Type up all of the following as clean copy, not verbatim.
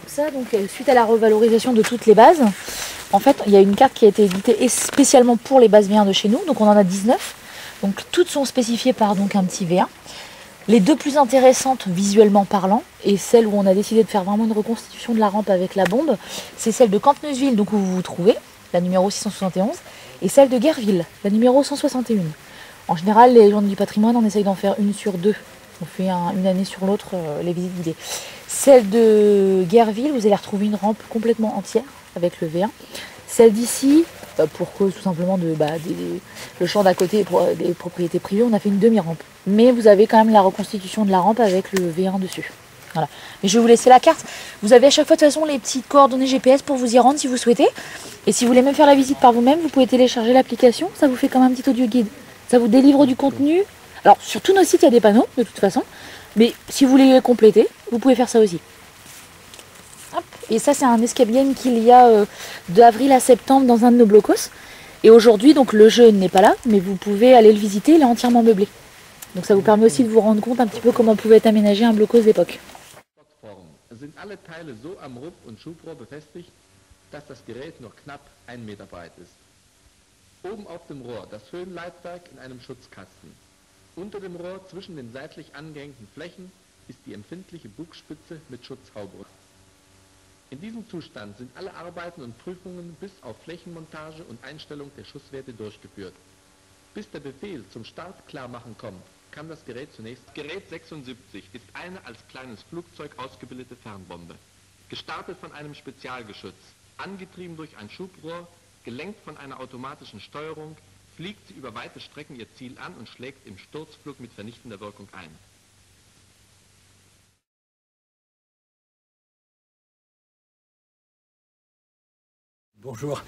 ça, donc suite à la revalorisation de toutes les bases, en fait, il y a une carte qui a été éditée spécialement pour les bases V1 de chez nous, donc on en a 19. Donc toutes sont spécifiées par donc un petit V1. Les deux plus intéressantes visuellement parlant, et celle où on a décidé de faire vraiment une reconstitution de la rampe avec la bombe, c'est celle de Canteneusville, donc où vous vous trouvez, la numéro 671, et celle de Guerville, la numéro 161. En général, les gens du patrimoine, on essaye d'en faire une sur deux. On fait une année sur l'autre les visites guidées. Celle de Guerville, vous allez retrouver une rampe complètement entière avec le V1. Celle d'ici, pour cause tout simplement de le champ d'à côté des propriétés privées, on a fait une demi-rampe. Mais vous avez quand même la reconstitution de la rampe avec le V1 dessus. Voilà. Mais je vais vous laisser la carte. Vous avez à chaque fois de toute façon les petites coordonnées GPS pour vous y rendre si vous souhaitez. Et si vous voulez même faire la visite par vous-même, vous pouvez télécharger l'application. Ça vous fait comme un petit audio guide. Ça vous délivre du contenu. Alors sur tous nos sites il y a des panneaux de toute façon. Mais si vous voulez compléter, vous pouvez faire ça aussi. Hop. Et ça c'est un escape game qu'il y a d'avril à septembre dans un de nos blocos. Et aujourd'hui donc le jeu n'est pas là, mais vous pouvez aller le visiter, il est entièrement meublé. Donc ça vous permet aussi de vous rendre compte un petit peu comment pouvait être aménagé un blocos d'époque. Sind alle Teile so am Rumpf und Schubrohr befestigt, dass das Gerät nur knapp 1 Meter breit ist. Oben auf dem Rohr das Föhnleitwerk in einem Schutzkasten. Unter dem Rohr zwischen den seitlich angehängten Flächen ist die empfindliche Bugspitze mit Schutzhaube. In diesem Zustand sind alle Arbeiten und Prüfungen bis auf Flächenmontage und Einstellung der Schusswerte durchgeführt. Bis der Befehl zum Startklarmachen kommt, kann das Gerät zunächst. Gerät 76 ist eine als kleines Flugzeug ausgebildete Fernbombe. Gestartet von einem Spezialgeschütz, angetrieben durch ein Schubrohr, gelenkt von einer automatischen Steuerung, fliegt sie über weite Strecken ihr Ziel an und schlägt im Sturzflug mit vernichtender Wirkung ein. Bonjour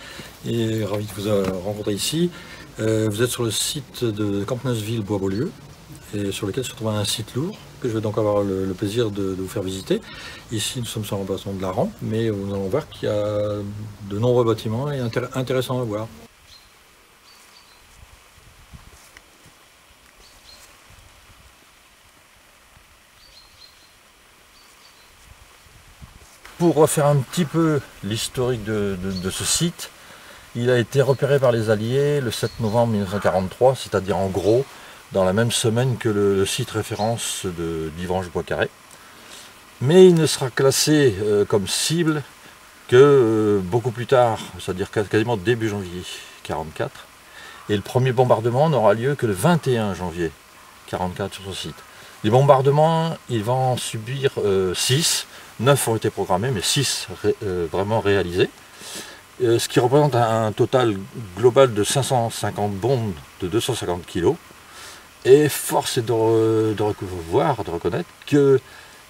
et ravi de vous rencontrer ici. Vous êtes sur le site de Canteneusville Bois-Beaulieu et sur lequel se trouve un site lourd que je vais donc avoir le plaisir de vous faire visiter. Ici nous sommes sur l'emplacement de la rampe, mais nous allons voir qu'il y a de nombreux bâtiments et intéressants à voir. Pour refaire un petit peu l'historique de ce site, il a été repéré par les Alliés le 7 novembre 1943, c'est-à-dire en gros dans la même semaine que le site référence d'Yvange-Bois-Carré. Mais il ne sera classé comme cible que beaucoup plus tard, c'est-à-dire quasiment début janvier 1944. Et le premier bombardement n'aura lieu que le 21 janvier 1944 sur ce site. Les bombardements, il va en subir 6. 9 ont été programmés, mais 6 vraiment réalisés. Ce qui représente un total global de 550 bombes de 250 kg. Et force est de reconnaître que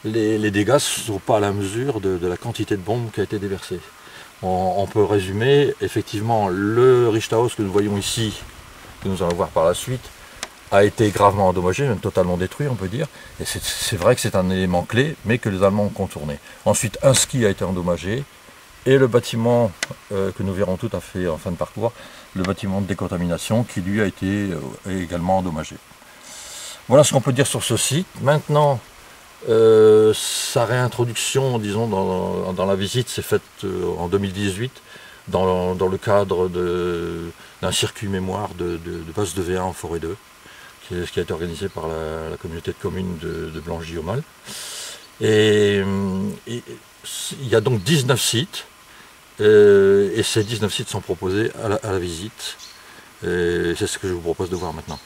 les dégâts ne sont pas à la mesure de la quantité de bombes qui a été déversée. On peut résumer, effectivement, le Richthaus que nous voyons ici, que nous allons voir par la suite, a été gravement endommagé, même totalement détruit on peut dire, et c'est vrai que c'est un élément clé, mais que les Allemands ont contourné. Ensuite, un ski a été endommagé, et le bâtiment que nous verrons tout à fait en fin de parcours, le bâtiment de décontamination, qui lui a été également endommagé. Voilà ce qu'on peut dire sur ce site. Maintenant, sa réintroduction, disons, dans la visite s'est faite en 2018, dans le cadre d'un circuit mémoire de base de V1 en forêt 2. Ce qui a été organisé par la communauté de communes de Blangy-au-Mal. Et il y a donc 19 sites, et ces 19 sites sont proposés à la visite. Et c'est ce que je vous propose de voir maintenant.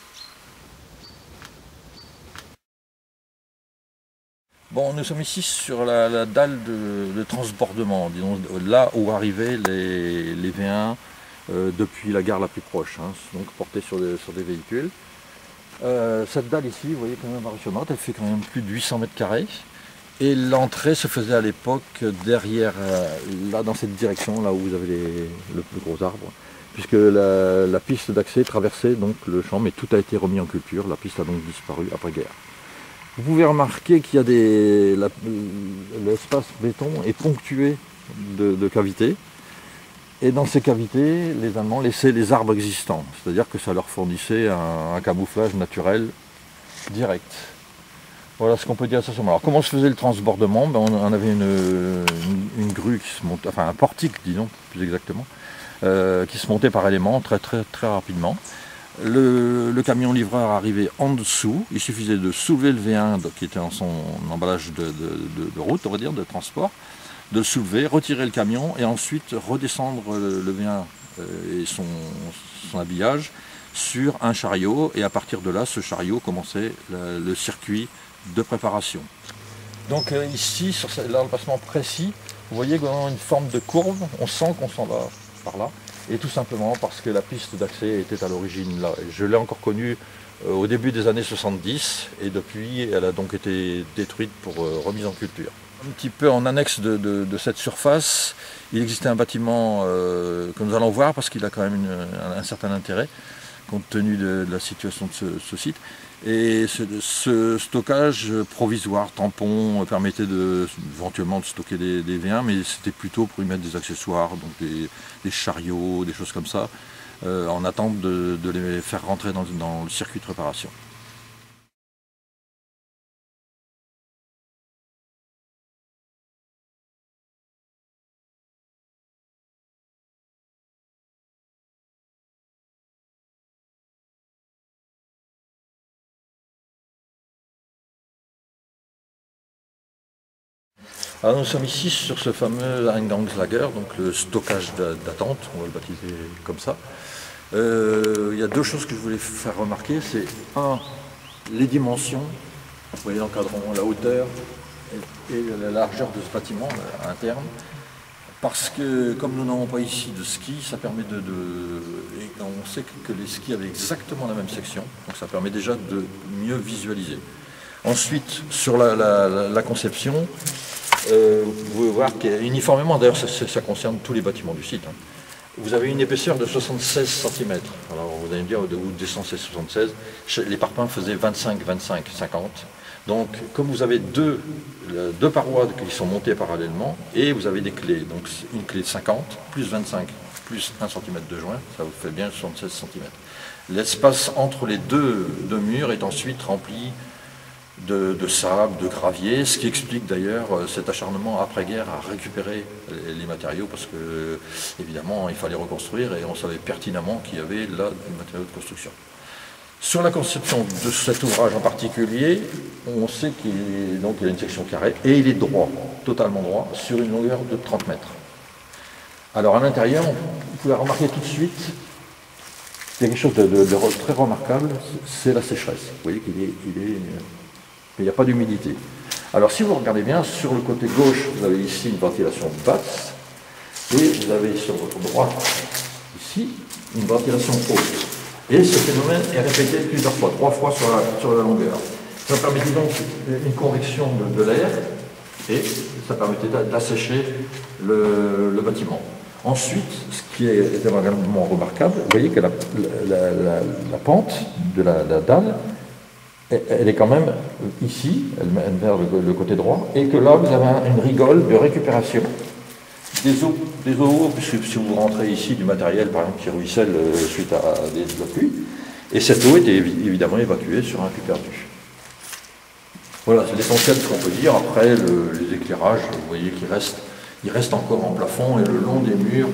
Bon, nous sommes ici sur la dalle de transbordement, disons, là où arrivaient les V1 depuis la gare la plus proche, hein, donc portés sur des véhicules. Cette dalle ici, vous voyez quand même impressionnante, elle fait quand même plus de 800 mètres carrés. Et l'entrée se faisait à l'époque derrière, là dans cette direction, là où vous avez le plus gros arbre. Puisque la piste d'accès traversait donc le champ, mais tout a été remis en culture, la piste a donc disparu après-guerre. Vous pouvez remarquer qu'il y a l'espace béton est ponctué de cavités. Et dans ces cavités, les Allemands laissaient les arbres existants, c'est-à-dire que ça leur fournissait un camouflage naturel direct. Voilà ce qu'on peut dire à ce moment. Alors comment se faisait le transbordement? On avait une grue qui se montait, enfin un portique disons plus exactement, qui se montait par éléments très rapidement. Le camion livreur arrivait en dessous, il suffisait de soulever le V1 qui était dans son emballage de route, on va dire, de transport, de le soulever, retirer le camion et ensuite redescendre le V1 et son habillage sur un chariot, et à partir de là, ce chariot commençait le circuit de préparation. Donc ici, sur l'emplacement précis, vous voyez qu'on a une forme de courbe, on sent qu'on s'en va par là, et tout simplement parce que la piste d'accès était à l'origine là. Et je l'ai encore connue au début des années 70, et depuis, elle a donc été détruite pour remise en culture. Un petit peu en annexe de cette surface, il existait un bâtiment que nous allons voir parce qu'il a quand même un certain intérêt, compte tenu de la situation de ce site. Et ce stockage provisoire, tampon, permettait éventuellement de stocker des V1, mais c'était plutôt pour y mettre des accessoires, donc des chariots, des choses comme ça, en attente de les faire rentrer dans le circuit de préparation. Alors nous sommes ici sur ce fameux Eingangslager, donc le stockage d'attente, on va le baptiser comme ça. Il y a deux choses que je voulais faire remarquer, c'est un, les dimensions, vous voyez l'encadrement, la hauteur et la largeur de ce bâtiment interne. Parce que comme nous n'avons pas ici de ski, ça permet et on sait que les skis avaient exactement la même section, donc ça permet déjà de mieux visualiser. Ensuite, sur la conception, vous pouvez voir qu'uniformément, d'ailleurs ça concerne tous les bâtiments du site, hein. Vous avez une épaisseur de 76 cm. Alors vous allez me dire, où descend ces 76? Les parpaings faisaient 25, 25, 50. Donc comme vous avez deux parois qui sont montées parallèlement, et vous avez des clés, donc une clé de 50, plus 25, plus 1 cm de joint, ça vous fait bien 76 cm. L'espace entre les deux murs est ensuite rempli de sable, de gravier, ce qui explique d'ailleurs cet acharnement après-guerre à récupérer les matériaux, parce que évidemment il fallait reconstruire et on savait pertinemment qu'il y avait là des matériaux de construction. Sur la conception de cet ouvrage en particulier, on sait qu'il a une section carrée et il est droit, totalement droit, sur une longueur de 30 mètres. Alors à l'intérieur, vous pouvez remarquer tout de suite, il y a quelque chose de très remarquable, c'est la sécheresse. Vous voyez il n'y a pas d'humidité. Alors si vous regardez bien, sur le côté gauche, vous avez ici une ventilation basse, et vous avez sur votre droite, ici, une ventilation haute. Et ce phénomène est répété plusieurs fois, 3 fois sur la longueur. Ça permettait donc une convection de l'air, et ça permettait d'assécher le bâtiment. Ensuite, ce qui est également remarquable, vous voyez que la pente de la dalle, elle est quand même ici, elle mène vers le côté droit, et que là vous avez une rigole de récupération des eaux, puisque si vous rentrez ici du matériel par exemple qui ruisselle suite à de la pluie, et cette eau était évidemment évacuée sur un puits perdu. Voilà, c'est l'essentiel de ce qu'on peut dire. Après les éclairages, vous voyez qu'il reste encore en plafond, et le long des murs,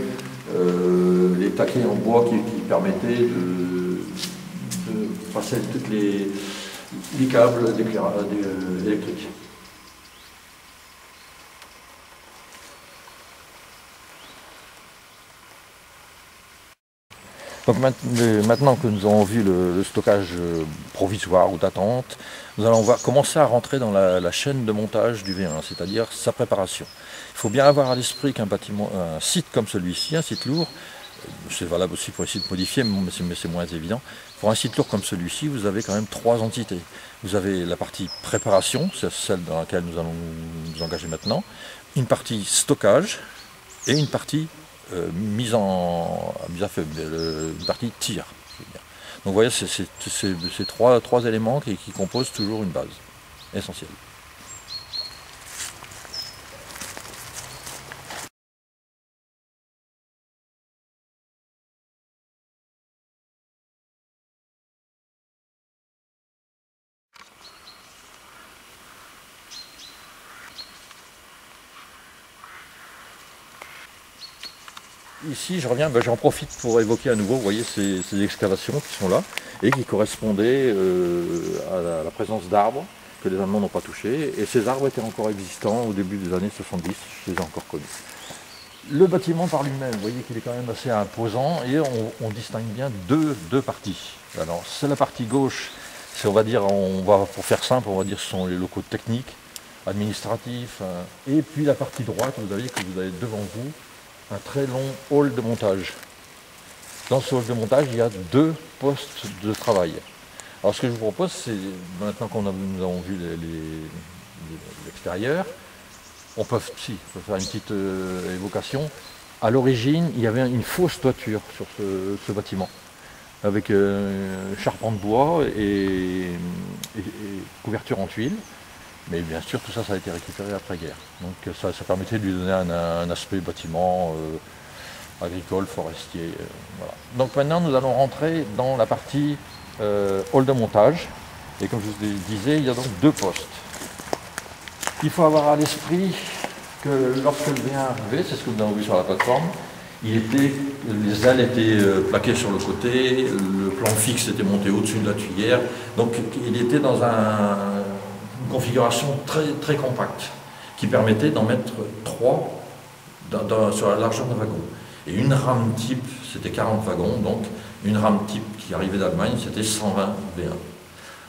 les taquets en bois qui permettaient de passer toutes les câbles électriques. Donc maintenant que nous avons vu le stockage provisoire ou d'attente, nous allons commencer à rentrer dans la chaîne de montage du V1, c'est-à-dire sa préparation. Il faut bien avoir à l'esprit qu'un site comme celui-ci, un site lourd, c'est valable aussi pour les sites modifiés, mais c'est moins évident. Pour un site lourd comme celui-ci, vous avez quand même 3 entités. Vous avez la partie préparation, c'est celle dans laquelle nous allons nous engager maintenant, une partie stockage et une partie mise à feu, une partie tir. Donc vous voyez, c'est trois éléments qui composent toujours une base essentielle. ici, je reviens, j'en profite pour évoquer à nouveau, vous voyez, ces excavations qui sont là et qui correspondaient à la présence d'arbres que les Allemands n'ont pas touchés. Et ces arbres étaient encore existants au début des années 70, je les ai encore connus. Le bâtiment par lui-même, vous voyez qu'il est quand même assez imposant et on distingue bien deux parties. Alors, c'est la partie gauche, c'est, on va dire, pour faire simple, on va dire ce sont les locaux techniques, administratifs, et puis la partie droite, vous avez devant vous un très long hall de montage. Dans ce hall de montage, il y a 2 postes de travail. Alors ce que je vous propose, c'est, maintenant nous avons vu l'extérieur, on peut faire une petite évocation. À l'origine, il y avait une fausse toiture sur ce bâtiment, avec charpente de bois et couverture en tuiles. Mais bien sûr, tout ça, ça a été récupéré après-guerre. Donc ça permettait de lui donner un aspect bâtiment agricole, forestier. Voilà. Donc maintenant, nous allons rentrer dans la partie hall de montage. Et comme je vous disais, il y a donc 2 postes. Il faut avoir à l'esprit que lorsque le V1 arrivait, c'est ce que nous avons vu sur la plateforme, les ailes étaient plaquées sur le côté, le plan fixe était monté au-dessus de la tuyère. Donc il était dans une configuration très, très compacte, qui permettait d'en mettre 3 sur la largeur d'un wagon. Et une rame type, c'était 40 wagons, donc une rame type qui arrivait d'Allemagne, c'était 120 V1.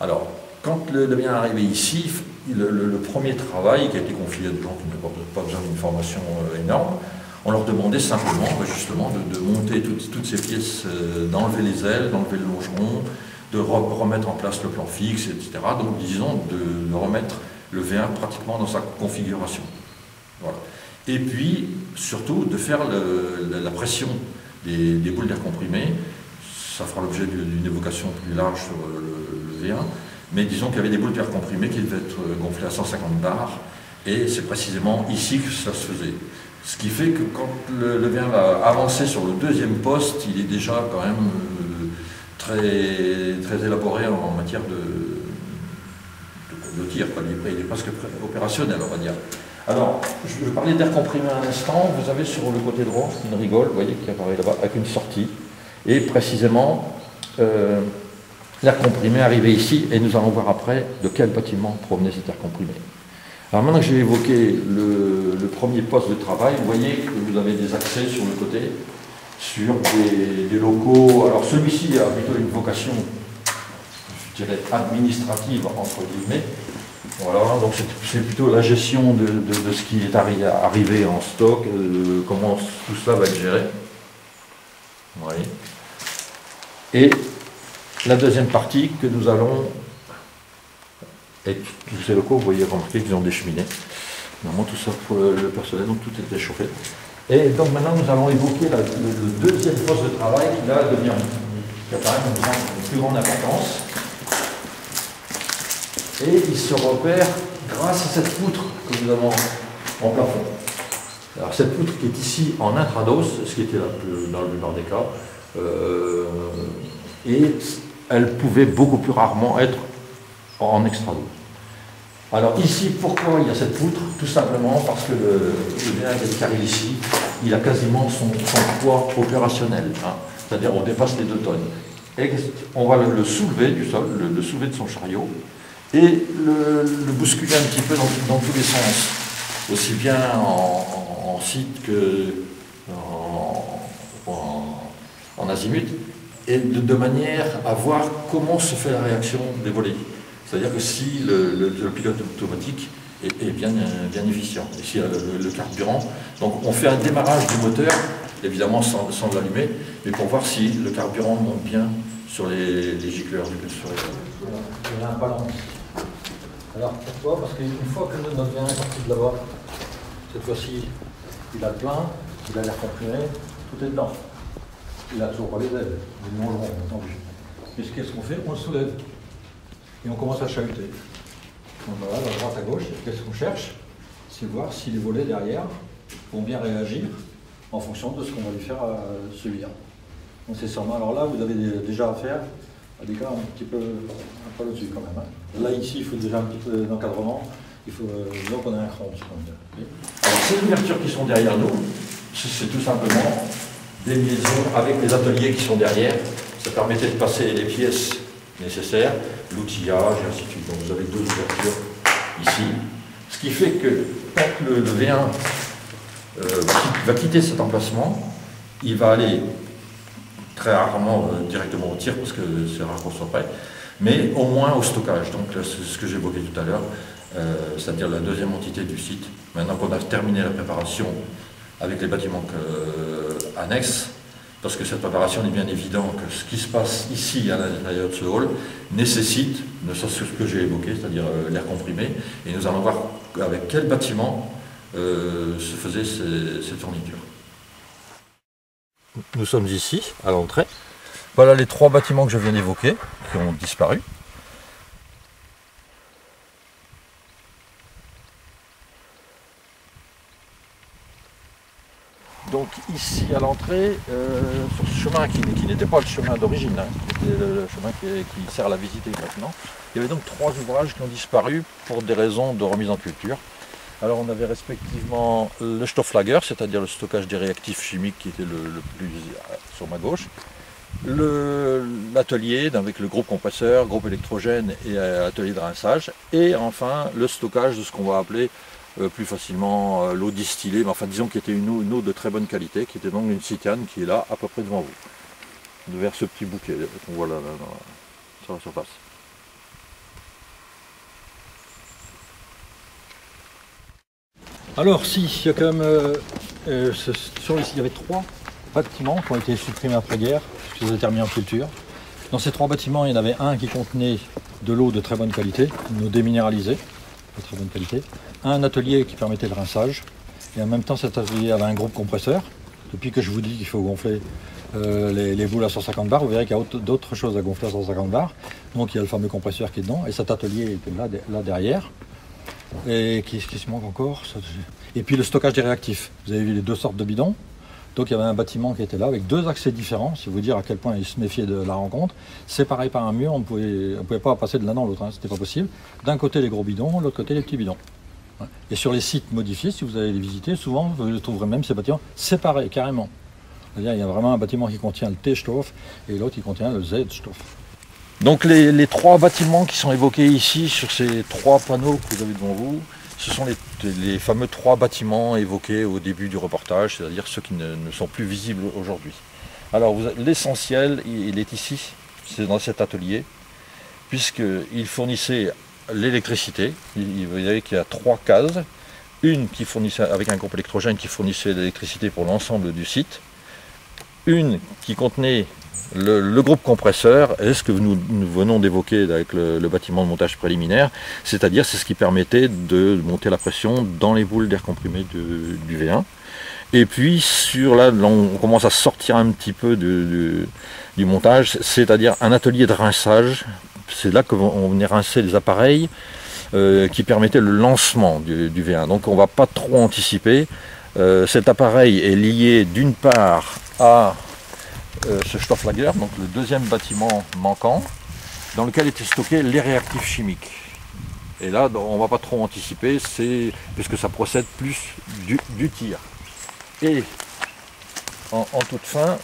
Alors, quand le V1 est arrivé ici, le premier travail qui a été confié à des gens qui n'avaient pas besoin d'une formation énorme, on leur demandait simplement, justement, de monter toutes ces pièces, d'enlever les ailes, d'enlever le longeron, de remettre en place le plan fixe, etc. Donc, disons, de remettre le V1 pratiquement dans sa configuration. Voilà. Et puis, surtout, de faire la pression des boules d'air comprimé. Ça fera l'objet d'une évocation plus large sur le V1. Mais disons qu'il y avait des boules d'air comprimé qui devaient être gonflées à 150 bars. Et c'est précisément ici que ça se faisait. Ce qui fait que quand le V1 va avancer sur le 2e poste, il est déjà quand même très, très élaboré en matière de tir. Il est presque opérationnel, on va dire. Alors, je parlais d'air comprimé à un instant. Vous avez sur le côté droit une rigole, vous voyez, qui apparaît là-bas, avec une sortie. Et précisément, l'air comprimé arrivait ici, et nous allons voir après de quel bâtiment provenait cet air comprimé. Alors maintenant que j'ai évoqué le premier poste de travail, vous voyez que vous avez des accès sur le côté, sur des locaux. Alors celui-ci a plutôt une vocation, je dirais, administrative, entre guillemets. Voilà, donc c'est plutôt la gestion de ce qui est arrivé en stock, comment tout cela va être géré. Oui. Et la deuxième partie que nous allons, et tous ces locaux, vous voyez remarquer qu'ils ont des cheminées. Normalement tout ça pour le personnel, donc tout était chauffé. Et donc maintenant nous allons évoquer le 2e poste de travail qui là devient, qui a quand même une plus grande importance. Et il se repère grâce à cette poutre que nous avons en plafond. Alors cette poutre qui est ici en intrados, ce qui était dans le plupart des cas, et elle pouvait beaucoup plus rarement être en extrados. Alors ici, pourquoi il y a cette poutre? Tout simplement parce que le V1 qui arrive ici, il a quasiment son poids opérationnel. Hein. C'est-à-dire on dépasse les 2 tonnes. Et on va le soulever du sol, le soulever de son chariot, et le bousculer un petit peu dans tous les sens, aussi bien en site que en azimut, et de manière à voir comment se fait la réaction des volets. C'est-à-dire que si le pilote automatique est bien efficient, et si le carburant, donc on fait un démarrage du moteur, évidemment sans l'allumer, mais pour voir si le carburant monte bien sur les gicleurs du pulseur. Il y a un ballon. Alors pourquoi? Parce qu'une fois que notre V1 est parti de là-bas, cette fois-ci, il a le plein, il a l'air comprimé, tout est dedans. Il n'a toujours pas les ailes, les longerons, entendu. Mais qu'est-ce qu'on fait? On le soulève. Et on commence à chahuter. Donc voilà, à droite, à gauche, qu'est-ce qu'on cherche? C'est voir si les volets derrière vont bien réagir en fonction de ce qu'on va lui faire subir. Donc c'est sûrement, alors là, vous avez déjà affaire à des cas un petit peu au-dessus quand même. Hein. Là, ici, il faut déjà un petit peu d'encadrement. Il faut donc on a un cran. Alors ces ouvertures qui sont derrière nous, c'est tout simplement des liaisons avec les ateliers qui sont derrière. Ça permettait de passer les pièces nécessaires, l'outillage, et ainsi de suite. Donc vous avez 2 ouvertures ici. Ce qui fait que quand le V1 va quitter cet emplacement, il va aller très rarement directement au tir, parce que c'est rare qu'on soit prêt, mais au moins au stockage. Donc c'est ce que j'évoquais tout à l'heure, c'est-à-dire la deuxième entité du site. Maintenant qu'on a terminé la préparation avec les bâtiments annexes, parce que cette préparation est bien évident que ce qui se passe ici à l'intérieur de ce hall nécessite, ne serait-ce que ce que j'ai évoqué, c'est-à-dire l'air comprimé, et nous allons voir avec quel bâtiment se faisait ces fournitures. Nous sommes ici, à l'entrée. Voilà les 3 bâtiments que je viens d'évoquer, qui ont disparu. Donc ici à l'entrée, sur ce chemin qui n'était pas le chemin d'origine, hein, c'était le chemin qui sert à la visiter maintenant, il y avait donc 3 ouvrages qui ont disparu pour des raisons de remise en culture. Alors on avait respectivement le Stofflager, c'est-à-dire le stockage des réactifs chimiques qui était le plus sur ma gauche, l'atelier avec le groupe compresseur, groupe électrogène et atelier de rinçage, et enfin le stockage de ce qu'on va appeler plus facilement l'eau distillée, mais enfin disons qui était une eau de très bonne qualité, qui était donc une citerne qui est là à peu près devant vous, vers ce petit bouquet qu'on voit là, sur la surface. Alors si, il y a quand même, il y avait 3 bâtiments qui ont été supprimés après-guerre, puisqu'ils étaient terminés en culture. Dans ces 3 bâtiments, il y en avait un qui contenait de l'eau de très bonne qualité, une eau déminéralisée, de très bonne qualité, un atelier qui permettait le rinçage, et en même temps cet atelier avait un groupe compresseur. Depuis que je vous dis qu'il faut gonfler les boules à 150 bars, vous verrez qu'il y a d'autres choses à gonfler à 150 bars. Donc il y a le fameux compresseur qui est dedans, et cet atelier était là derrière. Et qu'est-ce qui se manque encore? Et puis le stockage des réactifs. Vous avez vu les 2 sortes de bidons. Donc il y avait un bâtiment qui était là avec 2 accès différents, si vous dire à quel point ils se méfiaient de la rencontre. Séparés par un mur, on ne pouvait pas passer de l'un dans l'autre, hein, c'était pas possible. D'un côté les gros bidons, de l'autre côté les petits bidons. Et sur les sites modifiés, si vous allez les visiter, souvent vous trouverez même ces bâtiments séparés carrément. C'est-à-dire il y a vraiment un bâtiment qui contient le T-Stoff et l'autre qui contient le Z-Stoff. Donc les 3 bâtiments qui sont évoqués ici sur ces 3 panneaux que vous avez devant vous, ce sont les fameux 3 bâtiments évoqués au début du reportage, c'est-à-dire ceux qui ne sont plus visibles aujourd'hui. Alors l'essentiel, il est ici, c'est dans cet atelier, puisqu'il fournissait l'électricité. Vous voyez qu'il y a 3 cases, une qui fournissait avec un groupe électrogène qui fournissait l'électricité pour l'ensemble du site, une qui contenait le groupe compresseur, est ce que nous venons d'évoquer avec le bâtiment de montage préliminaire, c'est-à-dire c'est ce qui permettait de monter la pression dans les boules d'air comprimé du V1. Et puis là on commence à sortir un petit peu du montage, c'est-à-dire un atelier de rinçage. C'est là qu'on venait rincer les appareils qui permettaient le lancement du V1. Donc on ne va pas trop anticiper. Cet appareil est lié d'une part à ce Stofflager, donc le deuxième bâtiment manquant, dans lequel étaient stockés les réactifs chimiques. Et là, on ne va pas trop anticiper, puisque ça procède plus du tir. Et en toute fin,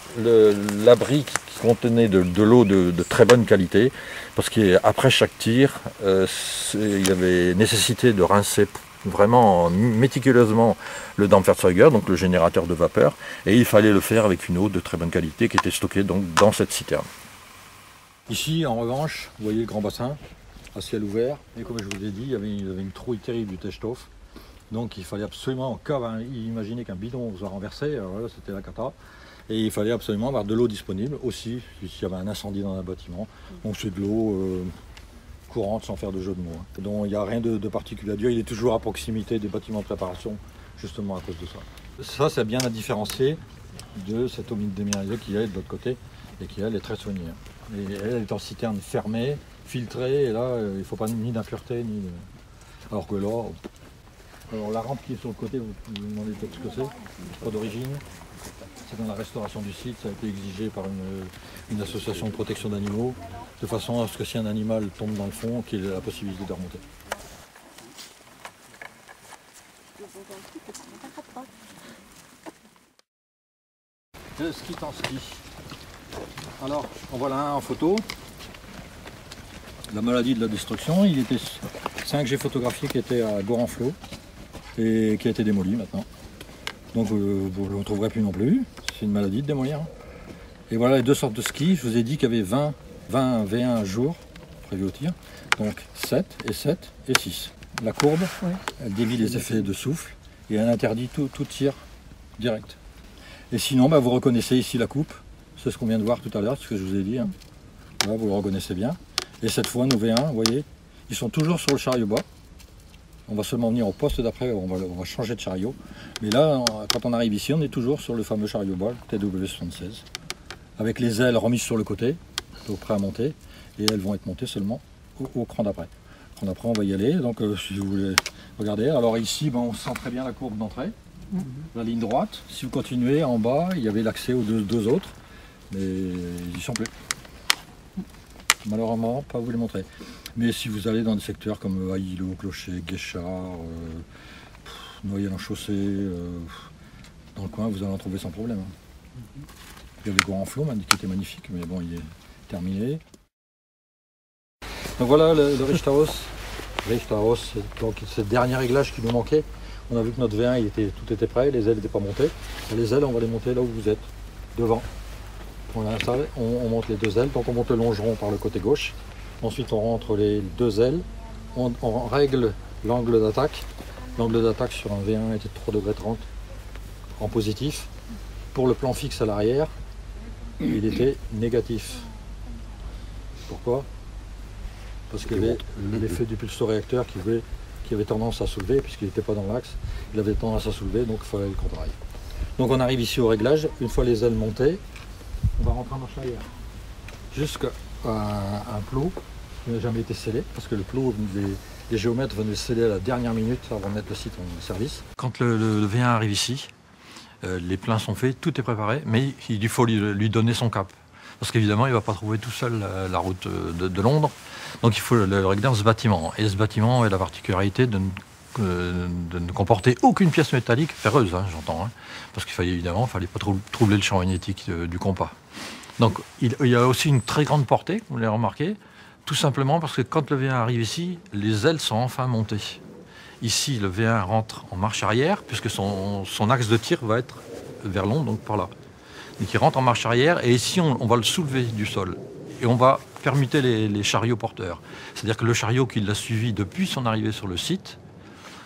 l'abri qui contenait de l'eau de très bonne qualité, parce qu'après chaque tir, il y avait nécessité de rincer vraiment méticuleusement le Dampferzeuger, donc le générateur de vapeur, et il fallait le faire avec une eau de très bonne qualité qui était stockée donc dans cette citerne. Ici, en revanche, vous voyez le grand bassin à ciel ouvert, et comme je vous ai dit, il y avait une trouille terrible du T-Stoff, donc il fallait absolument, en cas imaginer qu'un bidon vous a renversé, alors là c'était la cata, et il fallait absolument avoir de l'eau disponible aussi, s'il y avait un incendie dans un bâtiment, donc c'est de l'eau courante sans faire de jeu de mots. Donc il n'y a rien de particulier à dire, il est toujours à proximité des bâtiments de préparation, justement à cause de ça. Ça c'est bien à différencier de cette eau déminéralisée qui est de l'autre côté et qui elle est très soignée. Et elle est en citerne fermée, filtrée, et là il ne faut pas ni d'impureté ni de... Alors que là, alors la rampe qui est sur le côté, vous vous demandez peut-être ce que c'est, pas d'origine. C'est dans la restauration du site, ça a été exigé par une association de protection d'animaux, de façon à ce que si un animal tombe dans le fond, qu'il ait la possibilité de remonter. Le ski en ski. Alors, en voilà un en photo. La maladie de la destruction, c'est un que j'ai photographié qui était à Gorenflot et qui a été démoli maintenant. Donc vous ne le retrouverez plus non plus. C'est une maladie de démolir. Et voilà les deux sortes de skis. Je vous ai dit qu'il y avait 20 V1 jour prévu au tir. Donc 7 et 6. La courbe, elle dévie les effets de souffle et elle interdit tout tir direct. Et sinon, vous reconnaissez ici la coupe. C'est ce qu'on vient de voir tout à l'heure, ce que je vous ai dit. Hein. Voilà, vous le reconnaissez bien. Et cette fois, nos V1, vous voyez, ils sont toujours sur le chariot bas. On va seulement venir au poste d'après, on va changer de chariot. Mais là, quand on arrive ici, on est toujours sur le fameux chariot bas, le TW76. Avec les ailes remises sur le côté, donc prêt à monter. Et elles vont être montées seulement au cran d'après. Le cran d'après, on va y aller. Donc si vous voulez regarder, alors ici, on sent très bien la courbe d'entrée. La ligne droite. Si vous continuez en bas, il y avait l'accès aux deux autres. Mais ils n'y sont plus. Malheureusement, pas vous les montrer. Mais si vous allez dans des secteurs comme Aïlo, Clocher, Guéchard, Noyelles-en-Chaussée, dans le coin, vous allez en trouver sans problème. Il y avait Gorenflot qui était magnifique, mais bon, il est terminé. Donc voilà le Richthaus. Donc c'est le dernier réglage qui nous manquait. On a vu que notre V1, tout était prêt, les ailes n'étaient pas montées. Et les ailes, on va les monter là où vous êtes, devant. On l'installe, on monte les deux ailes, donc on monte le longeron par le côté gauche. Ensuite on rentre les deux ailes, on règle l'angle d'attaque. L'angle d'attaque sur un V1 était de 3,30 degrés en positif. Pour le plan fixe à l'arrière, il était négatif. Pourquoi? Parce que l'effet du pulsoréacteur qui avait tendance à soulever, puisqu'il n'était pas dans l'axe, il avait tendance à soulever, donc il fallait le contrarier. Donc on arrive ici au réglage, une fois les ailes montées, on va rentrer en marche arrière jusqu'à un plot qui n'a jamais été scellé, parce que le plot, les géomètres venaient le sceller à la dernière minute avant de mettre le site en service. Quand le V1 arrive ici, les pleins sont faits, tout est préparé, mais il faut lui donner son cap. Parce qu'évidemment, il ne va pas trouver tout seul la route de Londres. Donc il faut le régler dans ce bâtiment. Et ce bâtiment a la particularité de ne comporter aucune pièce métallique ferreuse, hein, j'entends. Hein, parce qu'il fallait évidemment, fallait pas troubler le champ magnétique du compas. Donc il y a aussi une très grande portée, vous l'avez remarqué, tout simplement parce que quand le V1 arrive ici, les ailes sont enfin montées. Ici, le V1 rentre en marche arrière, puisque son axe de tir va être vers Londres, donc par là. Donc il rentre en marche arrière, et ici, on va le soulever du sol. Et on va permuter les chariots porteurs. C'est-à-dire que le chariot qui l'a suivi depuis son arrivée sur le site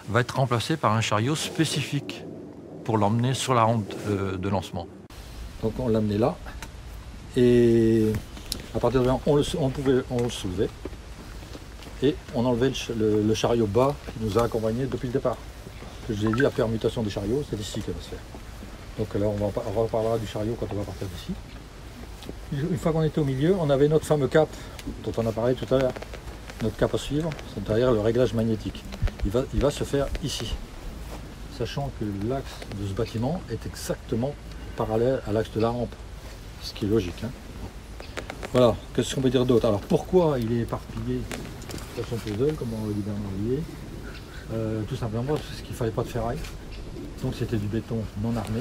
va être remplacé par un chariot spécifique pour l'emmener sur la rampe de lancement. Donc on l'a amené là, et à partir de là, on le soulevait. Et on enlevait le chariot bas qui nous a accompagnés depuis le départ. Je vous ai dit, la permutation des chariots, c'est ici qu'elle va se faire. Donc là, on reparlera du chariot quand on va partir d'ici. Une fois qu'on était au milieu, on avait notre fameux cap dont on a parlé tout à l'heure. Notre cap à suivre, c'est derrière le réglage magnétique. Il va se faire ici. Sachant que l'axe de ce bâtiment est exactement parallèle à l'axe de la rampe. Ce qui est logique. Hein. Voilà, qu'est-ce qu'on peut dire d'autre? Alors pourquoi il est éparpillé de façon puzzle, comme on l'a dit Bernard? Tout simplement parce qu'il ne fallait pas de ferraille. Donc c'était du béton non armé.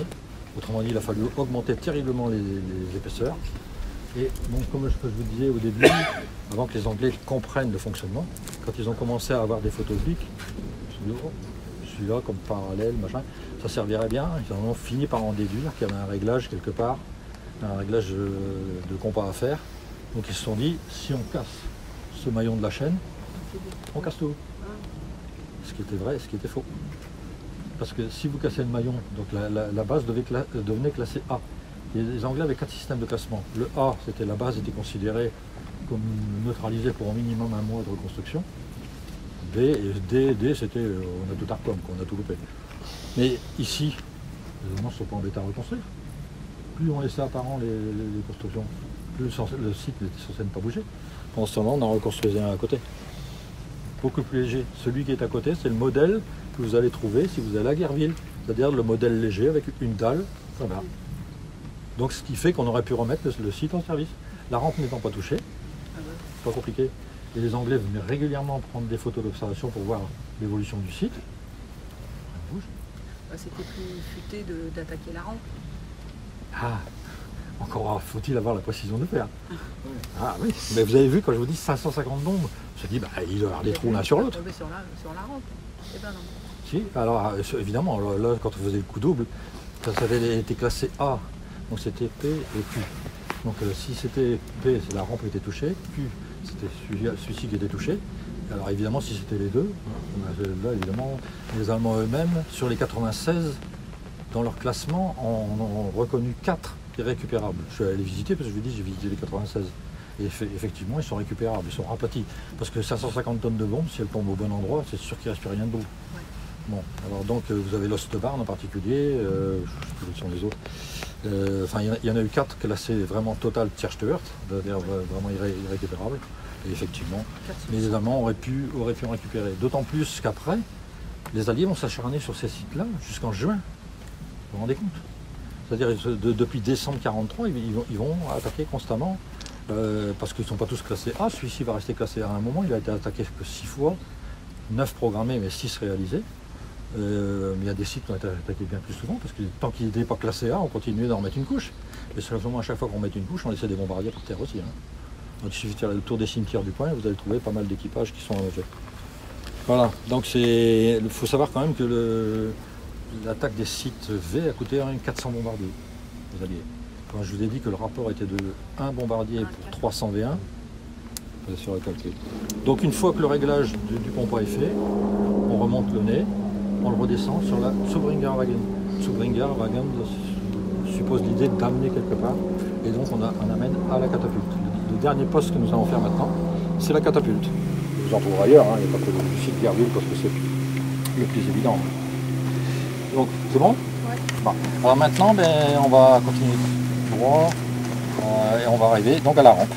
Autrement dit, il a fallu augmenter terriblement les épaisseurs. Et donc, comme je vous disais au début, avant que les Anglais comprennent le fonctionnement, quand ils ont commencé à avoir des photos obliques, celui-là comme parallèle, machin, ça servirait bien. Ils ont fini par en déduire qu'il y avait un réglage quelque part, un réglage de compas à faire. Donc ils se sont dit, si on casse ce maillon de la chaîne, on casse tout. Ce qui était vrai et ce qui était faux. Parce que si vous cassez le maillon, donc la base devenait classée A. Et les Anglais avaient 4 systèmes de classement. Le A, c'était la base, était considérée comme neutralisée pour au minimum un mois de reconstruction. B et D c'était on a tout arcom, on a tout loupé. Mais ici, les Allemands ne sont pas embêtés à reconstruire. Plus on laissait apparent les constructions, plus le site était censé ne pas bouger. Pendant ce temps-là, on en reconstruisait un à côté. Beaucoup plus léger. Celui qui est à côté, c'est le modèle que vous allez trouver si vous allez à Guerville. C'est-à-dire le modèle léger avec une dalle. Voilà. Donc ce qui fait qu'on aurait pu remettre le site en service. La rampe n'étant pas touchée, c'est pas compliqué. Et les Anglais venaient régulièrement prendre des photos d'observation pour voir l'évolution du site. Ça bouge. C'était plus futé d'attaquer la rampe. Ah, Encore faut-il avoir la précision de faire. Ah oui, mais vous avez vu, quand je vous dis 550 bombes, je me dis, bah, il doit y avoir des trous l'un sur l'autre. Sur la rampe. Eh ben non. Si, alors évidemment, là, quand on faisait le coup double, ça avait été classé A, donc c'était P et Q. Donc si c'était P, c'est la rampe qui était touchée, Q, c'était celui-ci qui était touché. Alors évidemment, si c'était les deux, là évidemment, les Allemands eux-mêmes, sur les 96, dans leur classement, ont reconnu 4 irrécupérables. Je suis allé les visiter parce que je vous dis, j'ai visité les 96. Et effectivement, ils sont récupérables, ils sont raplatis. Parce que 550 tonnes de bombes, si elles tombent au bon endroit, c'est sûr qu'il ne reste plus rien de beau. Bon, alors donc vous avez l'Ostbarn en particulier, je ne sais plus quels sont les autres. Enfin, il y en a eu 4 classés vraiment total Zerstört, c'est-à-dire vraiment irrécupérables. Et effectivement, mais les Allemands auraient pu en récupérer. D'autant plus qu'après, les Alliés vont s'acharner sur ces sites-là jusqu'en juin. Vous vous rendez compte? C'est-à-dire depuis décembre 1943, ils vont attaquer constamment, parce qu'ils ne sont pas tous classés A. Celui-ci va rester classé A à un moment, il a été attaqué que 6 fois, 9 programmés mais 6 réalisés. Mais il y a des sites qui ont été attaqués bien plus souvent, parce que tant qu'ils n'étaient pas classés A, on continuait d'en mettre une couche. Et seulement à chaque fois qu'on met une couche, on laissait des bombardiers par terre aussi. Hein. Donc il suffit de faire le tour des cimetières du coin et vous allez trouver pas mal d'équipages qui sont enlevés. Voilà, donc il faut savoir quand même que l'attaque des sites V a coûté 400 bombardiers aux Alliés. Quand je vous ai dit que le rapport était de 1 bombardier pour 300 V1, vous allez faire le calcul. Donc une fois que le réglage du pompa est fait, on remonte le nez, on le redescend sur la Zubringerwagen. Zubringerwagen suppose l'idée d'amener quelque part, et donc on amène à la catapulte. Le dernier poste que nous allons faire maintenant, c'est la catapulte. Vous en trouverez ailleurs, hein, il n'y a pas que le site Gerville parce que c'est le plus évident. Donc c'est bon? Ouais. Bon. Alors maintenant, on va continuer droit et on va arriver donc à la rampe.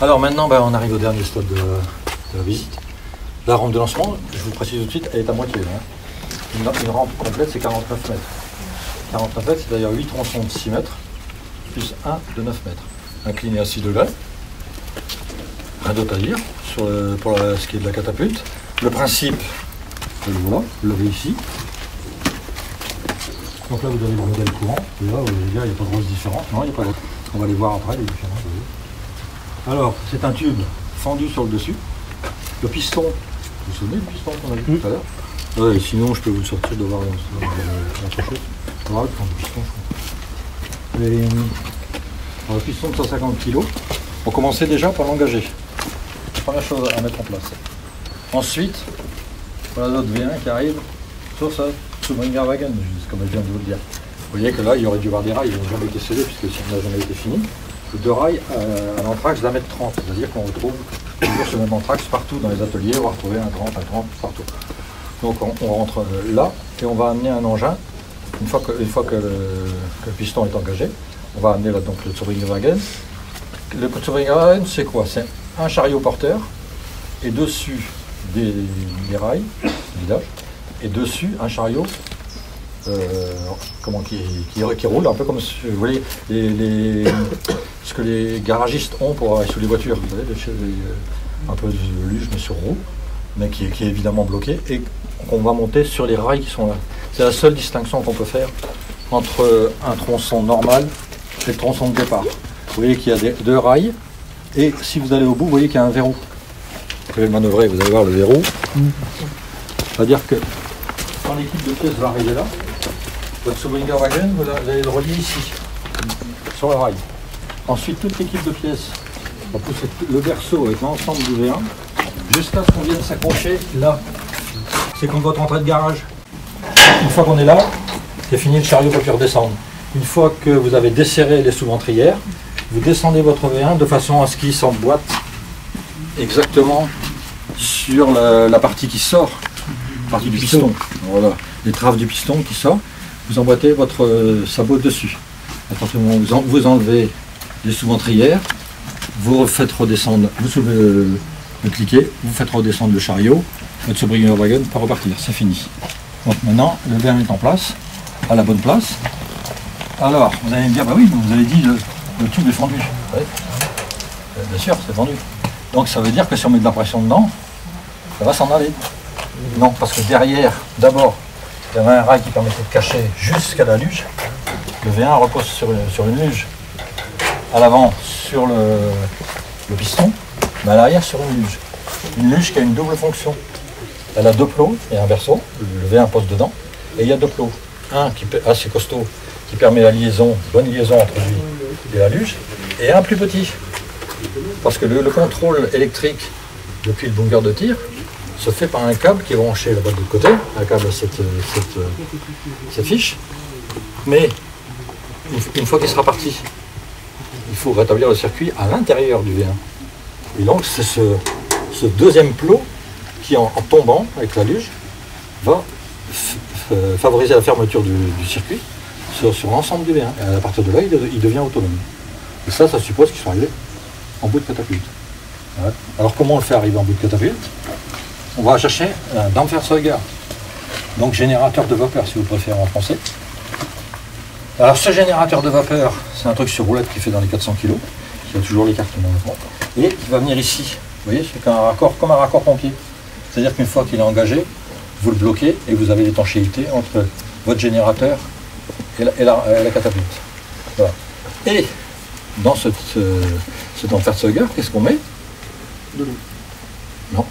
Alors maintenant, on arrive au dernier stade de la visite. La rampe de lancement, je vous le précise tout de suite, elle est à moitié. Hein. Une rampe complète, c'est 49 mètres. 49 mètres, c'est d'ailleurs 8 tronçons de 6 mètres, plus 1 de 9 mètres. Incliné à 6 degrés. Rien d'autre à dire pour ce qui est de la catapulte. Le principe, voilà, vous l'avez ici. Donc là, vous avez le modèle courant. Et là, il n'y a pas de grosse différence. Non, il n'y a pas d'autre. On va les voir après, les différences. Alors, c'est un tube fendu sur le dessus. Le piston, vous vous souvenez du piston qu'on a vu tout à l'heure? Ouais, sinon, je peux vous le sortir de voir autre chose. Voilà, le piston, je crois. Alors, le piston de 150 kg, on commençait déjà par l'engager. Première chose à mettre en place. Ensuite, voilà l'autre V1 qui arrive sur sa Zubringerwagen, comme je viens de vous le dire. Vous voyez que là, il y aurait dû y avoir des rails, ils n'ont jamais été scellés puisque ça n'a jamais été fini. Le 2 rails à l'anthrax d'un mètre 30, c'est-à-dire qu'on retrouve toujours ce même anthrax partout dans les ateliers, on va retrouver un 30 partout. Donc on rentre là et on va amener un engin. Une fois que le piston est engagé, on va amener là, donc le Zubringerwagen Le Kurzübergangswagen, c'est quoi? C'est un chariot porteur, et dessus des rails, village, et dessus un chariot qui roule, un peu comme vous voyez, ce que les garagistes ont pour aller sous les voitures, vous savez, un peu de luge mais sur roue, mais qui est évidemment bloqué, et qu'on va monter sur les rails qui sont là. C'est la seule distinction qu'on peut faire entre un tronçon normal et le tronçon de départ. Vous voyez qu'il y a deux rails, et si vous allez au bout, vous voyez qu'il y a un verrou. Vous pouvez le manœuvrer, vous allez voir le verrou. C'est-à-dire que quand l'équipe de pièces va arriver là, votre Kurzübergangswagen, vous allez le relier ici, sur le rail. Ensuite, toute l'équipe de pièces va pousser le berceau avec l'ensemble du V1 jusqu'à ce qu'on vienne s'accrocher là. C'est comme votre entrée de garage. Une fois qu'on est là, c'est fini, le chariot peut plus redescendre. Une fois que vous avez desserré les sous-ventrières, vous descendez votre V1 de façon à ce qu'il s'emboîte exactement sur la partie qui sort, la partie du piston. Voilà, les traves du piston qui sort. Vous emboîtez votre sabot dessus. Attention, vous enlevez les sous-ventrières, vous faites redescendre, vous soulevez le cliquet, vous faites redescendre le chariot, votre Kurzübergangswagen peut repartir, c'est fini. Donc maintenant, le V1 est en place, à la bonne place. Alors, vous allez me dire, bah oui, vous avez dit le tube est fendu. Ouais. Bien sûr, c'est fendu. Donc ça veut dire que si on met de la pression dedans, ça va s'en aller. Non, parce que derrière, d'abord, il y avait un rail qui permettait de cacher jusqu'à la luge. Le V1 repose sur une luge. À l'avant sur le piston, mais à l'arrière sur une luge. Une luge qui a une double fonction. Elle a deux plots et un berceau, le V1 pose dedans, et il y a deux plots. Un qui est assez costaud, qui permet la liaison, bonne liaison entre lui et la luge, et un plus petit. Parce que le contrôle électrique depuis le bunker de tir se fait par un câble qui est branché là-bas de l'autre côté, un câble à cette fiche. Mais une fois qu'il sera parti, il faut rétablir le circuit à l'intérieur du V1. Et donc c'est ce deuxième plot qui, en tombant avec la luge, va favoriser la fermeture du circuit sur l'ensemble du V1. Et à partir de là, il devient autonome. Et ça suppose qu'il soit arrivé en bout de catapulte. Ouais. Alors comment on le fait arriver en bout de catapulte? On va chercher un Dampferzeuger, donc générateur de vapeur si vous préférez en français. Alors ce générateur de vapeur, c'est un truc sur roulette qui fait dans les 400 kg, qui a toujours l'écartement devant, et qui va venir ici. Vous voyez, c'est comme un raccord pompier. C'est-à-dire qu'une fois qu'il est engagé, vous le bloquez et vous avez l'étanchéité entre votre générateur et la catapulte. Voilà. Et dans ce Dampferzeuger, qu'est-ce qu'on met? De l'eau. Non.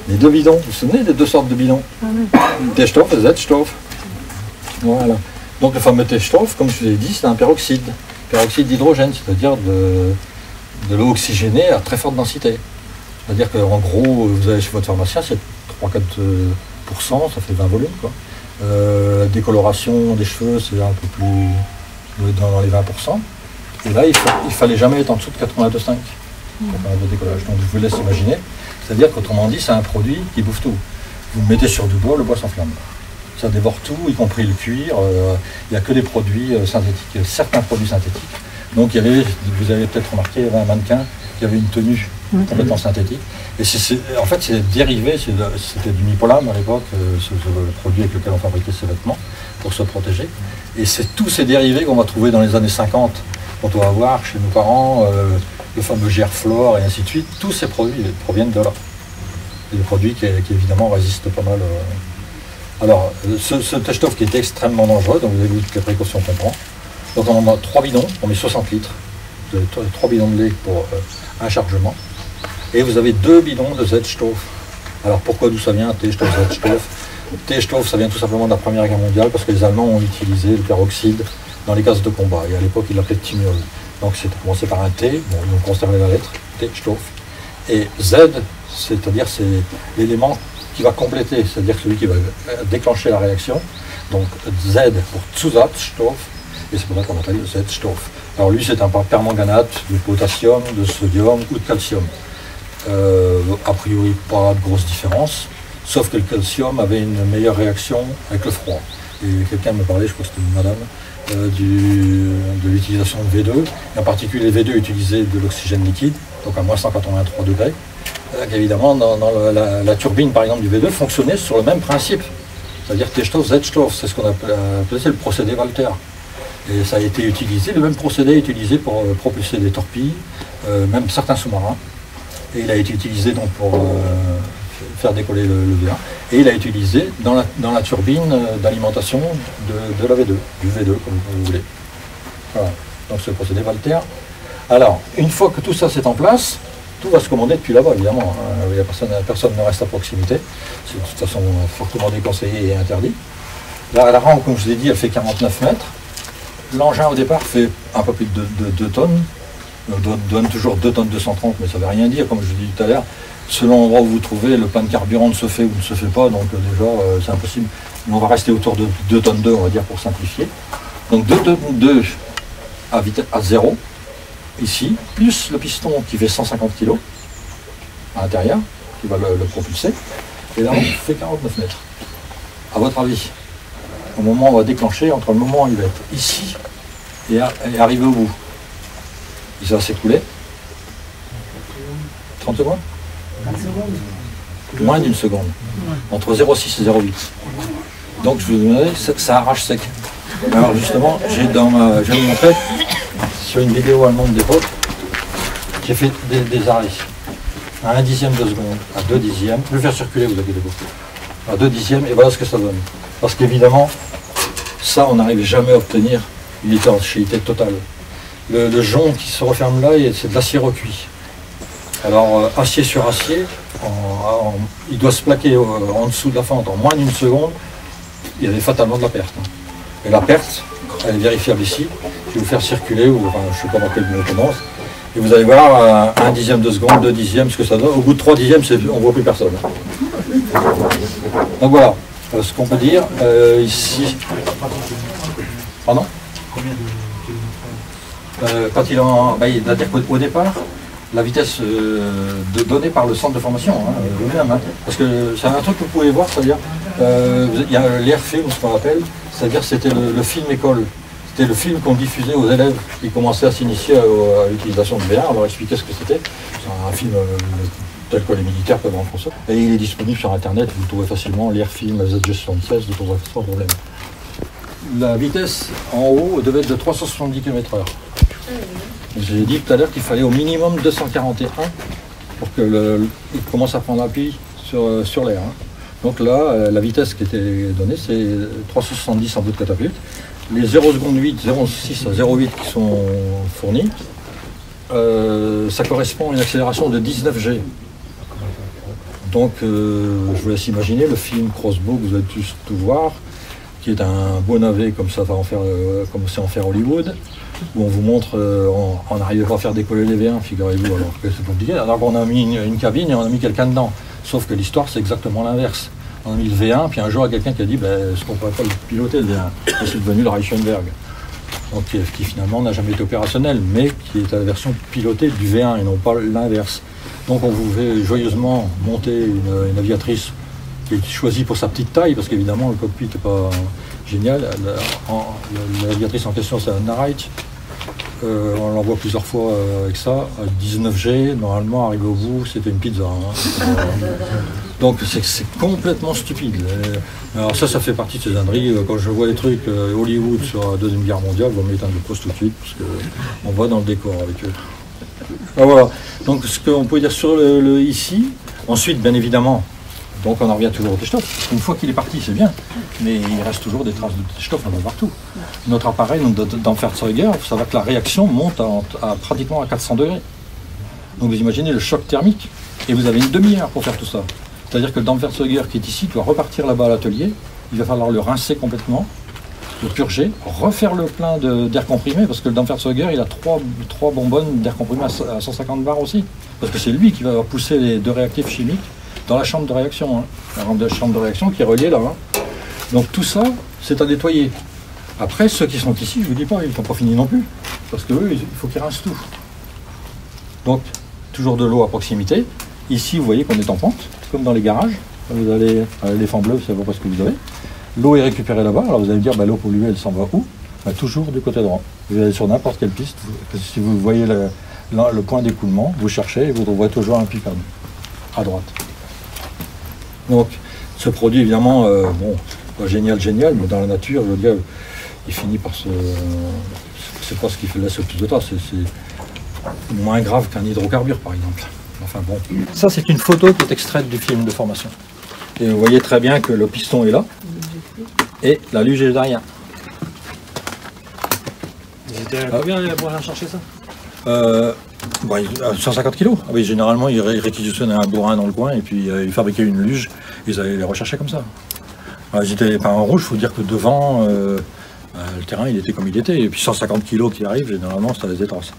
Les deux bidons, vous vous souvenez des deux sortes de bidons? T-Stoff et Z-Stoff. Voilà. Donc le fameux T-Stoff, comme je vous l'ai dit, c'est un peroxyde d'hydrogène, c'est-à-dire de l'eau oxygénée à très forte densité. C'est-à-dire qu'en gros, vous allez chez votre pharmacien, c'est 3-4%, ça fait 20 volumes, quoi. La décoloration des cheveux, c'est un peu plus dans les 20%. Et là, il fallait jamais être en dessous de 82,5 de décollage. Donc je vous laisse imaginer. C'est-à-dire qu'autrement dit, c'est un produit qui bouffe tout. Vous le mettez sur du bois, le bois s'enflamme. Ça dévore tout, y compris le cuir. Il n'y a que des produits synthétiques, certains produits synthétiques. Donc vous avez peut-être remarqué, il y avait un mannequin qui avait une tenue complètement synthétique. Et en fait, c'est dérivé, c'était du Mipolam à l'époque, le produit avec lequel on fabriquait ces vêtements pour se protéger. Et c'est tous ces dérivés qu'on va trouver dans les années 50, qu'on doit avoir chez nos parents, le fameux Gerflor et ainsi de suite. Tous ces produits proviennent de là. Et des produits qui évidemment résistent pas mal. Alors, ce T-Stoff qui était extrêmement dangereux, donc vous avez vu toutes les précautions qu'on prend. Donc on en a 3 bidons, on met 60 litres. Vous avez 3 bidons de lait pour un chargement. Et vous avez 2 bidons de Z-Stoff. Alors pourquoi, d'où ça vient, T-Stoff, Z-Stoff? T-Stoff, ça vient tout simplement de la Première Guerre mondiale, parce que les Allemands ont utilisé le peroxyde dans les gaz de combat. Et à l'époque, ils l'appelaient Thymol. Donc c'est commencé par un T, bon, ils ont conservé la lettre, T-Stoff. Et Z, c'est-à-dire c'est l'élément qui va compléter, c'est-à-dire celui qui va déclencher la réaction. Donc Z pour Zusatzstoff, et c'est pour ça qu'on appelle Z-Stoff. Alors lui, c'est un permanganate de potassium, de sodium ou de calcium. A priori, pas de grosse différence, sauf que le calcium avait une meilleure réaction avec le froid. Et quelqu'un me parlait, je crois que c'était une madame, de l'utilisation de V2, et en particulier V2 utilisait de l'oxygène liquide, donc à moins 183 degrés. Évidemment, dans la turbine par exemple du V2 fonctionnait sur le même principe, c'est-à-dire T-Stoff, Z-Stoff, c'est ce qu'on appelait le procédé Walter. Et ça a été utilisé, le même procédé est utilisé pour propulser des torpilles, même certains sous-marins. Et il a été utilisé donc pour faire décoller le V1. Et il a été utilisé dans la turbine d'alimentation de la V2, du V2 comme vous voulez. Voilà, donc ce procédé Walter. Alors, une fois que tout ça c'est en place, tout va se commander depuis là-bas évidemment. Personne ne reste à proximité. C'est de toute façon fortement déconseillé et interdit. La rampe, comme je vous ai dit, elle fait 49 mètres. L'engin au départ fait un peu plus de 2 tonnes. Donne toujours 2 tonnes 230, mais ça ne veut rien dire, comme je vous ai dit tout à l'heure. Selon l'endroit où vous trouvez, le plein de carburant ne se fait ou ne se fait pas, donc déjà c'est impossible. Mais on va rester autour de 2 tonnes 2, on va dire, pour simplifier. Donc 2 tonnes 2 à 0, ici, plus le piston qui fait 150 kg à l'intérieur, qui va le propulser. Et là on fait 49 mètres. À votre avis, au moment où on va déclencher, entre le moment où il va être ici et arriver au bout, il va s'écouler 30 secondes? Moins d'une seconde. Entre 0,6 et 0,8. Donc je vous demandais, ça arrache sec. Alors justement, je vais vous montrer sur une vidéo allemande d'époque, j'ai fait des arrêts à 1 dixième de seconde, à 2 dixièmes. Je vais faire circuler, vous inquiétez pas. À 2 dixièmes, et voilà ce que ça donne. Parce qu'évidemment, ça on n'arrive jamais à obtenir une étanchéité totale. Le jonc qui se referme là, c'est de l'acier recuit. Alors acier sur acier, il doit se plaquer en dessous de la fente en moins d'une seconde, il y avait fatalement de la perte. Et la perte, elle est vérifiable ici. Je vais vous faire circuler, ou enfin, je ne sais pas dans quel moment on commence, et vous allez voir 1 dixième de seconde, 2 dixièmes, ce que ça donne. Au bout de 3 dixièmes, on ne voit plus personne. Donc voilà, ce qu'on peut dire ici. Pardon? Quand c'est-à-dire qu'au départ, la vitesse donnée par le centre de formation, lui-même, parce que c'est un truc que vous pouvez voir, c'est-à-dire il y a l'airfilm, ce qu'on appelle, c'est-à-dire c'était le film école, c'était le film qu'on diffusait aux élèves qui commençaient à s'initier à l'utilisation de V1, on leur expliquait ce que c'était. C'est un film tel que les militaires peuvent en France. Et il est disponible sur internet, vous le trouvez facilement, l'airfilm ZG76, vous trouverez sans problème. La vitesse en haut devait être de 370 km/h. J'ai dit tout à l'heure qu'il fallait au minimum 241 pour qu'il commence à prendre appui sur l'air. Donc là, la vitesse qui était donnée, c'est 370 en bout de catapulte. Les 0,8 secondes, 0,6 à 0,8 qui sont fournis, ça correspond à une accélération de 19 G. Donc je vous laisse imaginer le film Crossbow que vous allez tous tout voir, qui est un beau navet comme ça va en faire, comme c'est en faire Hollywood, où on vous montre, on n'arrive pas à faire décoller les V1, figurez-vous, alors que c'est compliqué, alors qu'on a mis une cabine et on a mis quelqu'un dedans. Sauf que l'histoire c'est exactement l'inverse. On a mis le V1, puis un jour il y a quelqu'un qui a dit est-ce qu'on ne pourrait pas le piloter le V1? Et c'est devenu le Reichenberg. Donc qui finalement n'a jamais été opérationnel, mais qui est la version pilotée du V1 et non pas l'inverse. Donc on vous fait joyeusement monter une aviatrice qui est choisie pour sa petite taille, parce qu'évidemment le cockpit n'est pas génial. L'aviatrice en question c'est Anna Wright. On l'envoie plusieurs fois avec ça, à 19G, normalement arrivé au bout c'était une pizza. Donc c'est complètement stupide. Alors ça fait partie de ces âneries. Quand je vois les trucs Hollywood sur la Deuxième Guerre mondiale, je vais m'éteindre le poste tout de suite, parce qu'on va dans le décor avec eux. Ah, voilà, donc ce qu'on peut dire sur ici, ensuite bien évidemment, donc on en revient toujours au T-Stoff. Une fois qu'il est parti, c'est bien, mais il reste toujours des traces de T-Stoff un peu partout. Notre appareil, Dampferzeuger, il faut savoir que la réaction monte à pratiquement à 400 degrés. Donc vous imaginez le choc thermique, et vous avez une demi-heure pour faire tout ça. C'est-à-dire que le Dampferzeuger qui est ici doit repartir là-bas à l'atelier, il va falloir le rincer complètement, le purger, refaire le plein d'air comprimé, parce que le Dampferzeuger, il a trois bonbonnes d'air comprimé à 150 bars aussi, parce que c'est lui qui va pousser les deux réactifs chimiques dans la chambre de réaction, la chambre de réaction qui est reliée là. Donc tout ça, c'est à nettoyer. Après, ceux qui sont ici, je ne vous dis pas, ils ne sont pas finis non plus, parce qu'eux, il faut qu'ils rincent tout. Donc, toujours de l'eau à proximité. Ici, vous voyez qu'on est en pente, comme dans les garages. Quand vous allez à l'éléphant bleu, c'est à peu près ce que vous avez. L'eau est récupérée là-bas. Alors vous allez me dire, l'eau polluée, elle s'en va où? Bah, toujours du côté droit. Vous allez sur n'importe quelle piste, si vous voyez le point d'écoulement, vous cherchez et vous trouverez toujours un pick à droite. Donc ce produit évidemment, bon, pas génial, mais dans la nature, je veux dire, il finit par se... C'est pas ce qui laisse le plus de traces, c'est moins grave qu'un hydrocarbure par exemple. Enfin bon. Ça c'est une photo qui est extraite du film de formation. Et vous voyez très bien que le piston est là et la luge est derrière. Vous étiez à combien pour aller chercher ça 150 kg. Ah oui, généralement, ils réquisitionnaient un bourrin dans le coin et puis ils fabriquaient une luge. Ils allaient les rechercher comme ça. J'étais pas en rouge, il faut dire que devant, le terrain il était comme il était. Et puis 150 kg qui arrivent, généralement, ça laisse des traces.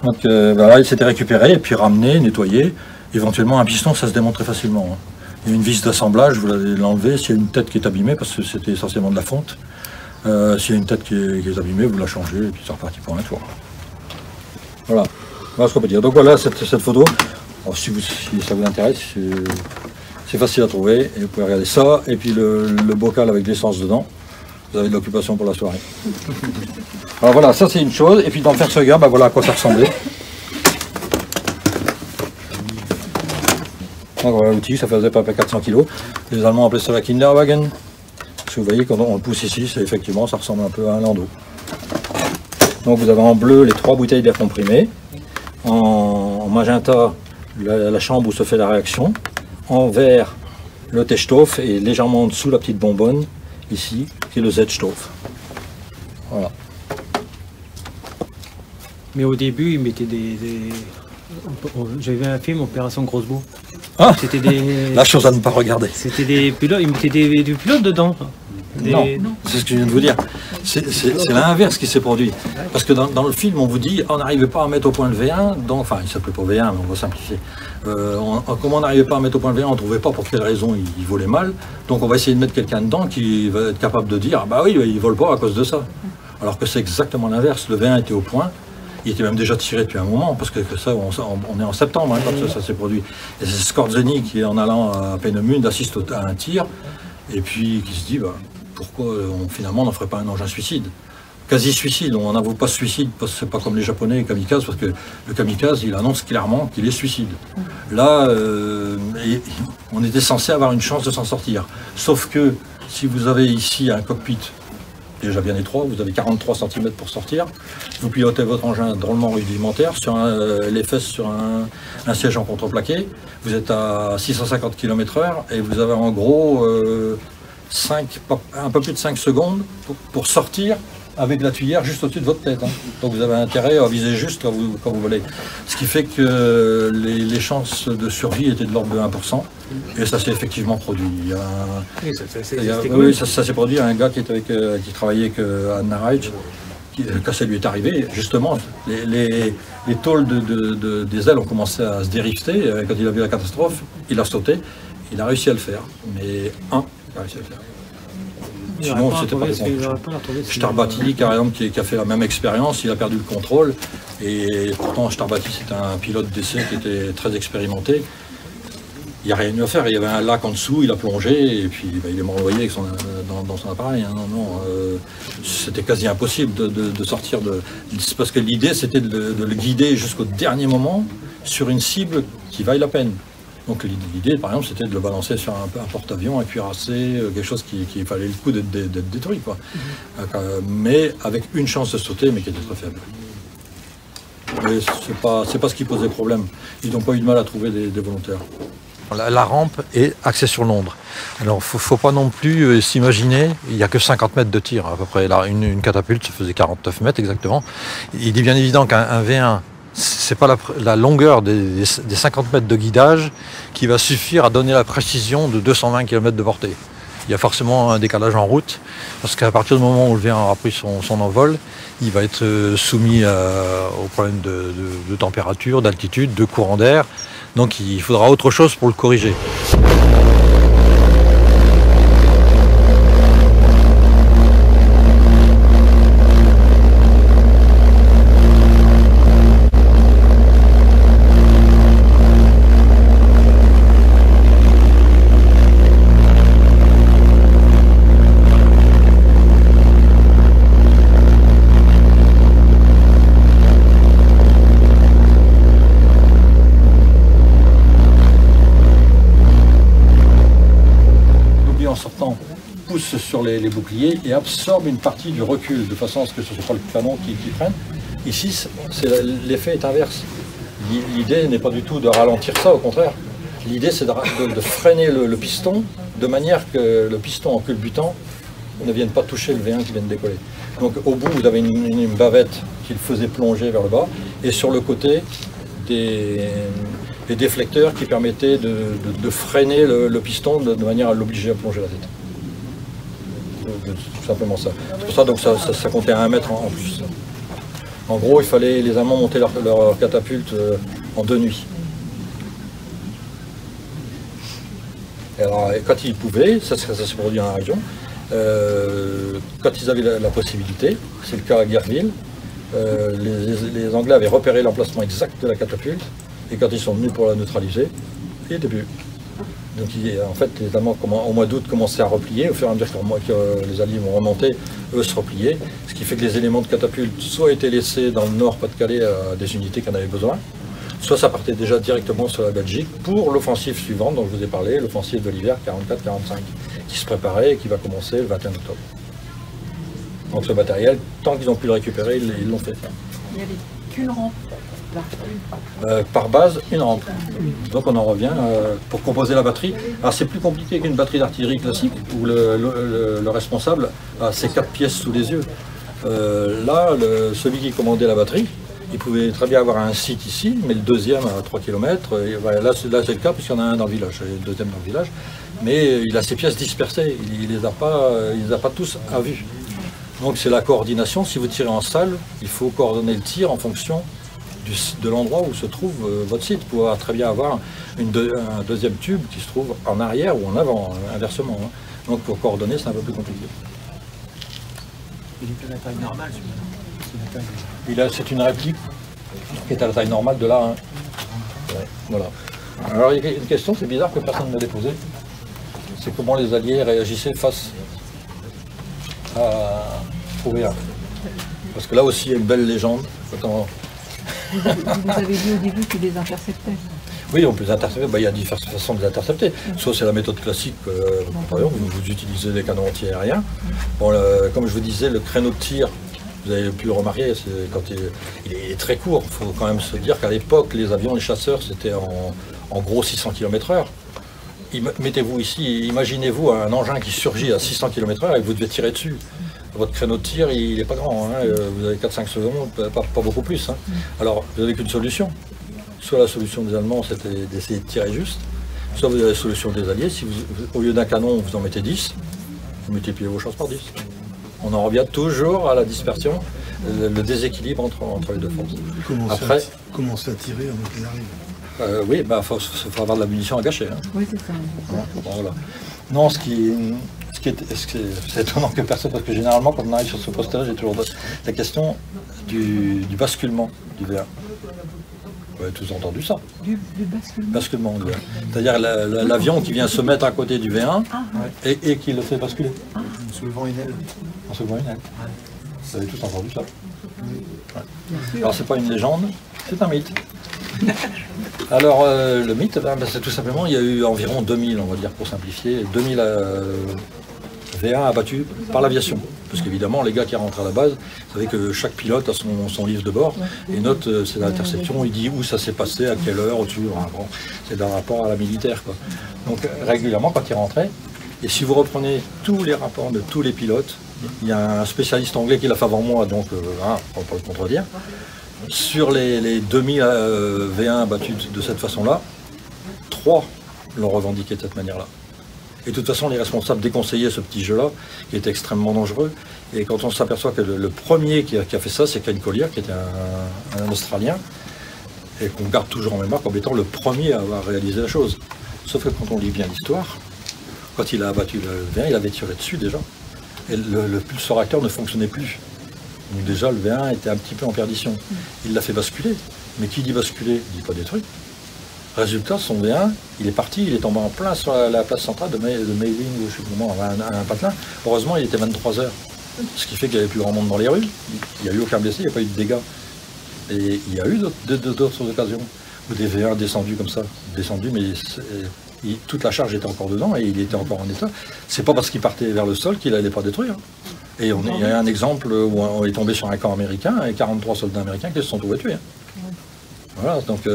Donc voilà, il s'était récupéré et puis ramené, nettoyé. Éventuellement, un piston, ça se démonte très facilement. Hein. Il y a une vis d'assemblage, vous allez l'enlever. S'il y a une tête qui est abîmée, parce que c'était essentiellement de la fonte, s'il y a une tête qui est abîmée, vous la changez et puis c'est reparti pour un tour. Voilà. Voilà ce qu'on peut dire. Donc voilà cette photo. Alors, si ça vous intéresse, c'est facile à trouver. Et vous pouvez regarder ça. Et puis le bocal avec l'essence dedans. Vous avez de l'occupation pour la soirée. Alors voilà, ça c'est une chose. Et puis dans le Fersoga, ben voilà à quoi ça ressemblait. Donc voilà l'outil, ça faisait pas 400 kg. Les Allemands appelaient ça la Kinderwagen. Parce que vous voyez, quand on le pousse ici, effectivement, ça ressemble un peu à un landau. Donc vous avez en bleu les 3 bouteilles d'air comprimé. En magenta, la chambre où se fait la réaction. En vert, le Teststoff et légèrement en dessous la petite bonbonne, ici, qui est le Z-Stoff. Voilà. Mais au début, ils mettaient J'avais vu un film, Opération Grosse-Beau. Ah, c'était des... La chose à ne pas regarder. C'était des pilotes, ils mettaient des pilotes dedans. Non, c'est ce que je viens de vous dire. C'est l'inverse qui s'est produit. Parce que dans le film, on vous dit on n'arrivait pas à mettre au point le V1, donc, enfin il ne s'appelait pas V1, mais on va simplifier. Comme on n'arrivait pas à mettre au point le V1, on ne trouvait pas pour quelle raison il volait mal. Donc on va essayer de mettre quelqu'un dedans qui va être capable de dire bah oui, il ne vole pas à cause de ça. Alors que c'est exactement l'inverse. Le V1 était au point. Il était même déjà tiré depuis un moment, parce que ça, on est en septembre hein, quand ça s'est produit. Et c'est Scorzeni qui, en allant à Peenemünde, assiste à un tir, et puis qui se dit, bah, pourquoi finalement on n'en ferait pas un engin suicide? Quasi-suicide, on n'avoue pas suicide, parce que c'est pas comme les Japonais, kamikaze, parce que le kamikaze, il annonce clairement qu'il est suicide. Là, on était censé avoir une chance de s'en sortir. Sauf que, si vous avez ici un cockpit, déjà bien étroit, vous avez 43 cm pour sortir, vous pilotez votre engin drôlement rudimentaire, sur les fesses sur un siège en contreplaqué, vous êtes à 650 km/h et vous avez en gros un peu plus de 5 secondes pour sortir avec la tuyère juste au-dessus de votre tête. Hein. Donc vous avez intérêt à viser juste quand vous volez. Ce qui fait que les chances de survie étaient de l'ordre de 1%. Et ça s'est effectivement produit. Ça s'est produit à un gars qui travaillait avec Anna Reich, quand ça lui est arrivé, justement, les tôles des ailes ont commencé à se dérifter. Quand il a vu la catastrophe, il a sauté. Il a réussi à le faire. Mais il a réussi à le faire. Sinon, c'était pas bon. Starbati, par exemple, qui a fait la même expérience, il a perdu le contrôle. Et pourtant, Starbati, c'était un pilote d'essai qui était très expérimenté. Il n'y a rien eu à faire, il y avait un lac en dessous, il a plongé et puis il est mort noyé dans son appareil. Hein. C'était quasi impossible de sortir de... Parce que l'idée c'était de le guider jusqu'au dernier moment sur une cible qui vaille la peine. Donc l'idée par exemple c'était de le balancer sur un porte-avions, un cuirassé, quelque chose qui valait le coup d'être détruit. Quoi. Mais avec une chance de sauter mais qui était très faible. Mais c'est pas ce qui posait problème. Ils n'ont pas eu de mal à trouver des volontaires. La rampe est axée sur Londres. Alors il ne faut pas non plus s'imaginer, il n'y a que 50 mètres de tir à peu près. Là, une catapulte, ça faisait 49 mètres exactement. Il est bien évident qu'un V1, ce n'est pas la longueur des 50 mètres de guidage qui va suffire à donner la précision de 220 km de portée. Il y a forcément un décalage en route, parce qu'à partir du moment où le V1 aura pris son envol, il va être soumis aux problèmes de température, d'altitude, de courant d'air. Donc il faudra autre chose pour le corriger. sortant, pousse sur les boucliers et absorbe une partie du recul, de façon à ce que ce ne soit pas le canon qui prenne. Ici, l'effet est inverse. L'idée n'est pas du tout de ralentir ça, au contraire. L'idée, c'est de freiner le piston, de manière que le piston en culbutant ne vienne pas toucher le V1 qui vient de décoller. Donc au bout, vous avez une bavette qui le faisait plonger vers le bas, et sur le côté, des déflecteurs qui permettaient de freiner le piston de manière à l'obliger à plonger la tête. Tout simplement ça. C'est pour ça donc ça comptait à 1 mètre en plus. En gros, il fallait les Allemands monter leur catapulte en 2 nuits. Et alors, quand ils pouvaient, ça s'est produit dans la région, quand ils avaient la possibilité, c'est le cas à Guerville, les Anglais avaient repéré l'emplacement exact de la catapulte, et quand ils sont venus pour la neutraliser, il était plus. Donc en fait, les Allemands au mois d'août commençaient à replier, au fur et à mesure que les Alliés vont remonter, eux se repliaient, ce qui fait que les éléments de catapulte soit étaient laissés dans le nord Pas-de-Calais à des unités qui en avaient besoin, soit ça partait déjà directement sur la Belgique pour l'offensive suivante dont je vous ai parlé, l'offensive de l'hiver 44-45, qui se préparait et qui va commencer le 21 octobre. Donc ce matériel, tant qu'ils ont pu le récupérer, ils l'ont fait. Il n'y avait qu'une rampe. Par base, une rampe. Donc on en revient pour composer la batterie. Alors c'est plus compliqué qu'une batterie d'artillerie classique où le responsable a ses 4 pièces sous les yeux. Là, celui qui commandait la batterie, il pouvait très bien avoir un site ici, mais le deuxième à 3 km. Et voilà, là c'est le cas puisqu'il y en a un dans le village, et le deuxième dans le village. Mais il a ses pièces dispersées, il ne les a pas tous à vue. Donc c'est la coordination. Si vous tirez en salle, il faut coordonner le tir en fonction de l'endroit où se trouve votre site. Vous pouvez très bien avoir un deuxième tube qui se trouve en arrière ou en avant, inversement. Hein. Donc pour coordonner, c'est un peu plus compliqué. Il est à la taille normale, C'est une réplique qui est à la taille normale de là. Hein. Ouais, voilà. Alors il y a une question, c'est bizarre que personne ne l'ait posée. C'est comment les Alliés réagissaient face au V1. Parce que là aussi, il y a une belle légende. Vous avez dit au début qu'ils les interceptaient. Oui, on peut les intercepter. Il y a diverses façons de les intercepter. Soit c'est la méthode classique, par exemple, vous utilisez des canons antiaériens. Bon, comme je vous disais, le créneau de tir, vous avez pu le remarquer, quand il est très court. Il faut quand même se dire qu'à l'époque, les avions, les chasseurs, c'était en gros 600 km/h. Mettez-vous ici, imaginez-vous un engin qui surgit à 600 km/h et vous devez tirer dessus. Votre créneau de tir, il n'est pas grand, hein. Vous avez 4-5 secondes, pas beaucoup plus. Hein. Alors, vous n'avez qu'une solution. Soit la solution des Allemands, c'était d'essayer de tirer juste, soit vous avez la solution des Alliés. Si au lieu d'un canon, vous en mettez 10, vous multipliez vos chances par 10. On en revient toujours à la dispersion, le déséquilibre entre les deux forces. Commencer à tirer avant qu'il arrive. Oui, il faut avoir de la munition à gâcher. Hein. Oui, c'est ça. Voilà. Non, c'est étonnant que personne, parce que généralement, quand on arrive sur ce poste-là, j'ai toujours la question du basculement du V1. Vous avez tous entendu ça. Du basculement. Basculement du V1. C'est-à-dire l'avion qui vient se mettre à côté du V1 et qui le fait basculer. En soulevant une aile. En soulevant une aile. Vous avez tous entendu ça. Ouais. Alors c'est pas une légende, c'est un mythe. Alors le mythe, c'est tout simplement, il y a eu environ 2000, on va dire pour simplifier, 2000 V1 abattus par l'aviation. Parce qu'évidemment, les gars qui rentrent à la base, vous savez que chaque pilote a son livre de bord et note c'est l'interception, il dit où ça s'est passé, à quelle heure, au-dessus, bon, c'est d'un rapport à la militaire, quoi. Donc régulièrement, quand ils rentraient, et si vous reprenez tous les rapports de tous les pilotes, il y a un spécialiste anglais qui l'a fait avant moi, donc on ne peut pas le contredire. Sur les 2000 V1 abattus de cette façon-là, 3 l'ont revendiqué de cette manière-là. Et de toute façon, les responsables déconseillaient ce petit jeu-là, qui était extrêmement dangereux. Et quand on s'aperçoit que le premier qui a fait ça, c'est Ken Collier, qui était un Australien, et qu'on garde toujours en mémoire comme étant le premier à avoir réalisé la chose. Sauf que quand on lit bien l'histoire, quand il a abattu le V1, il avait tiré dessus déjà. Et le pulsorateur ne fonctionnait plus. Donc déjà, le V1 était un petit peu en perdition. Il l'a fait basculer. Mais qui dit basculer, ne dit pas détruire. Résultat, son V1, il est parti, il est tombé en plein sur la place centrale de Meiling, ou je sais plus comment, un patelin. Heureusement, il était 23 h. Ce qui fait qu'il n'y avait plus grand monde dans les rues. Il n'y a eu aucun blessé, il n'y a pas eu de dégâts. Et il y a eu d'autres occasions où des V1 descendus comme ça. Descendus, mais toute la charge était encore dedans et il était encore en état. C'est pas parce qu'il partait vers le sol qu'il allait pas détruire. Et il y a un exemple où on est tombé sur un camp américain et 43 soldats américains qui se sont trouvés tués. Voilà, donc...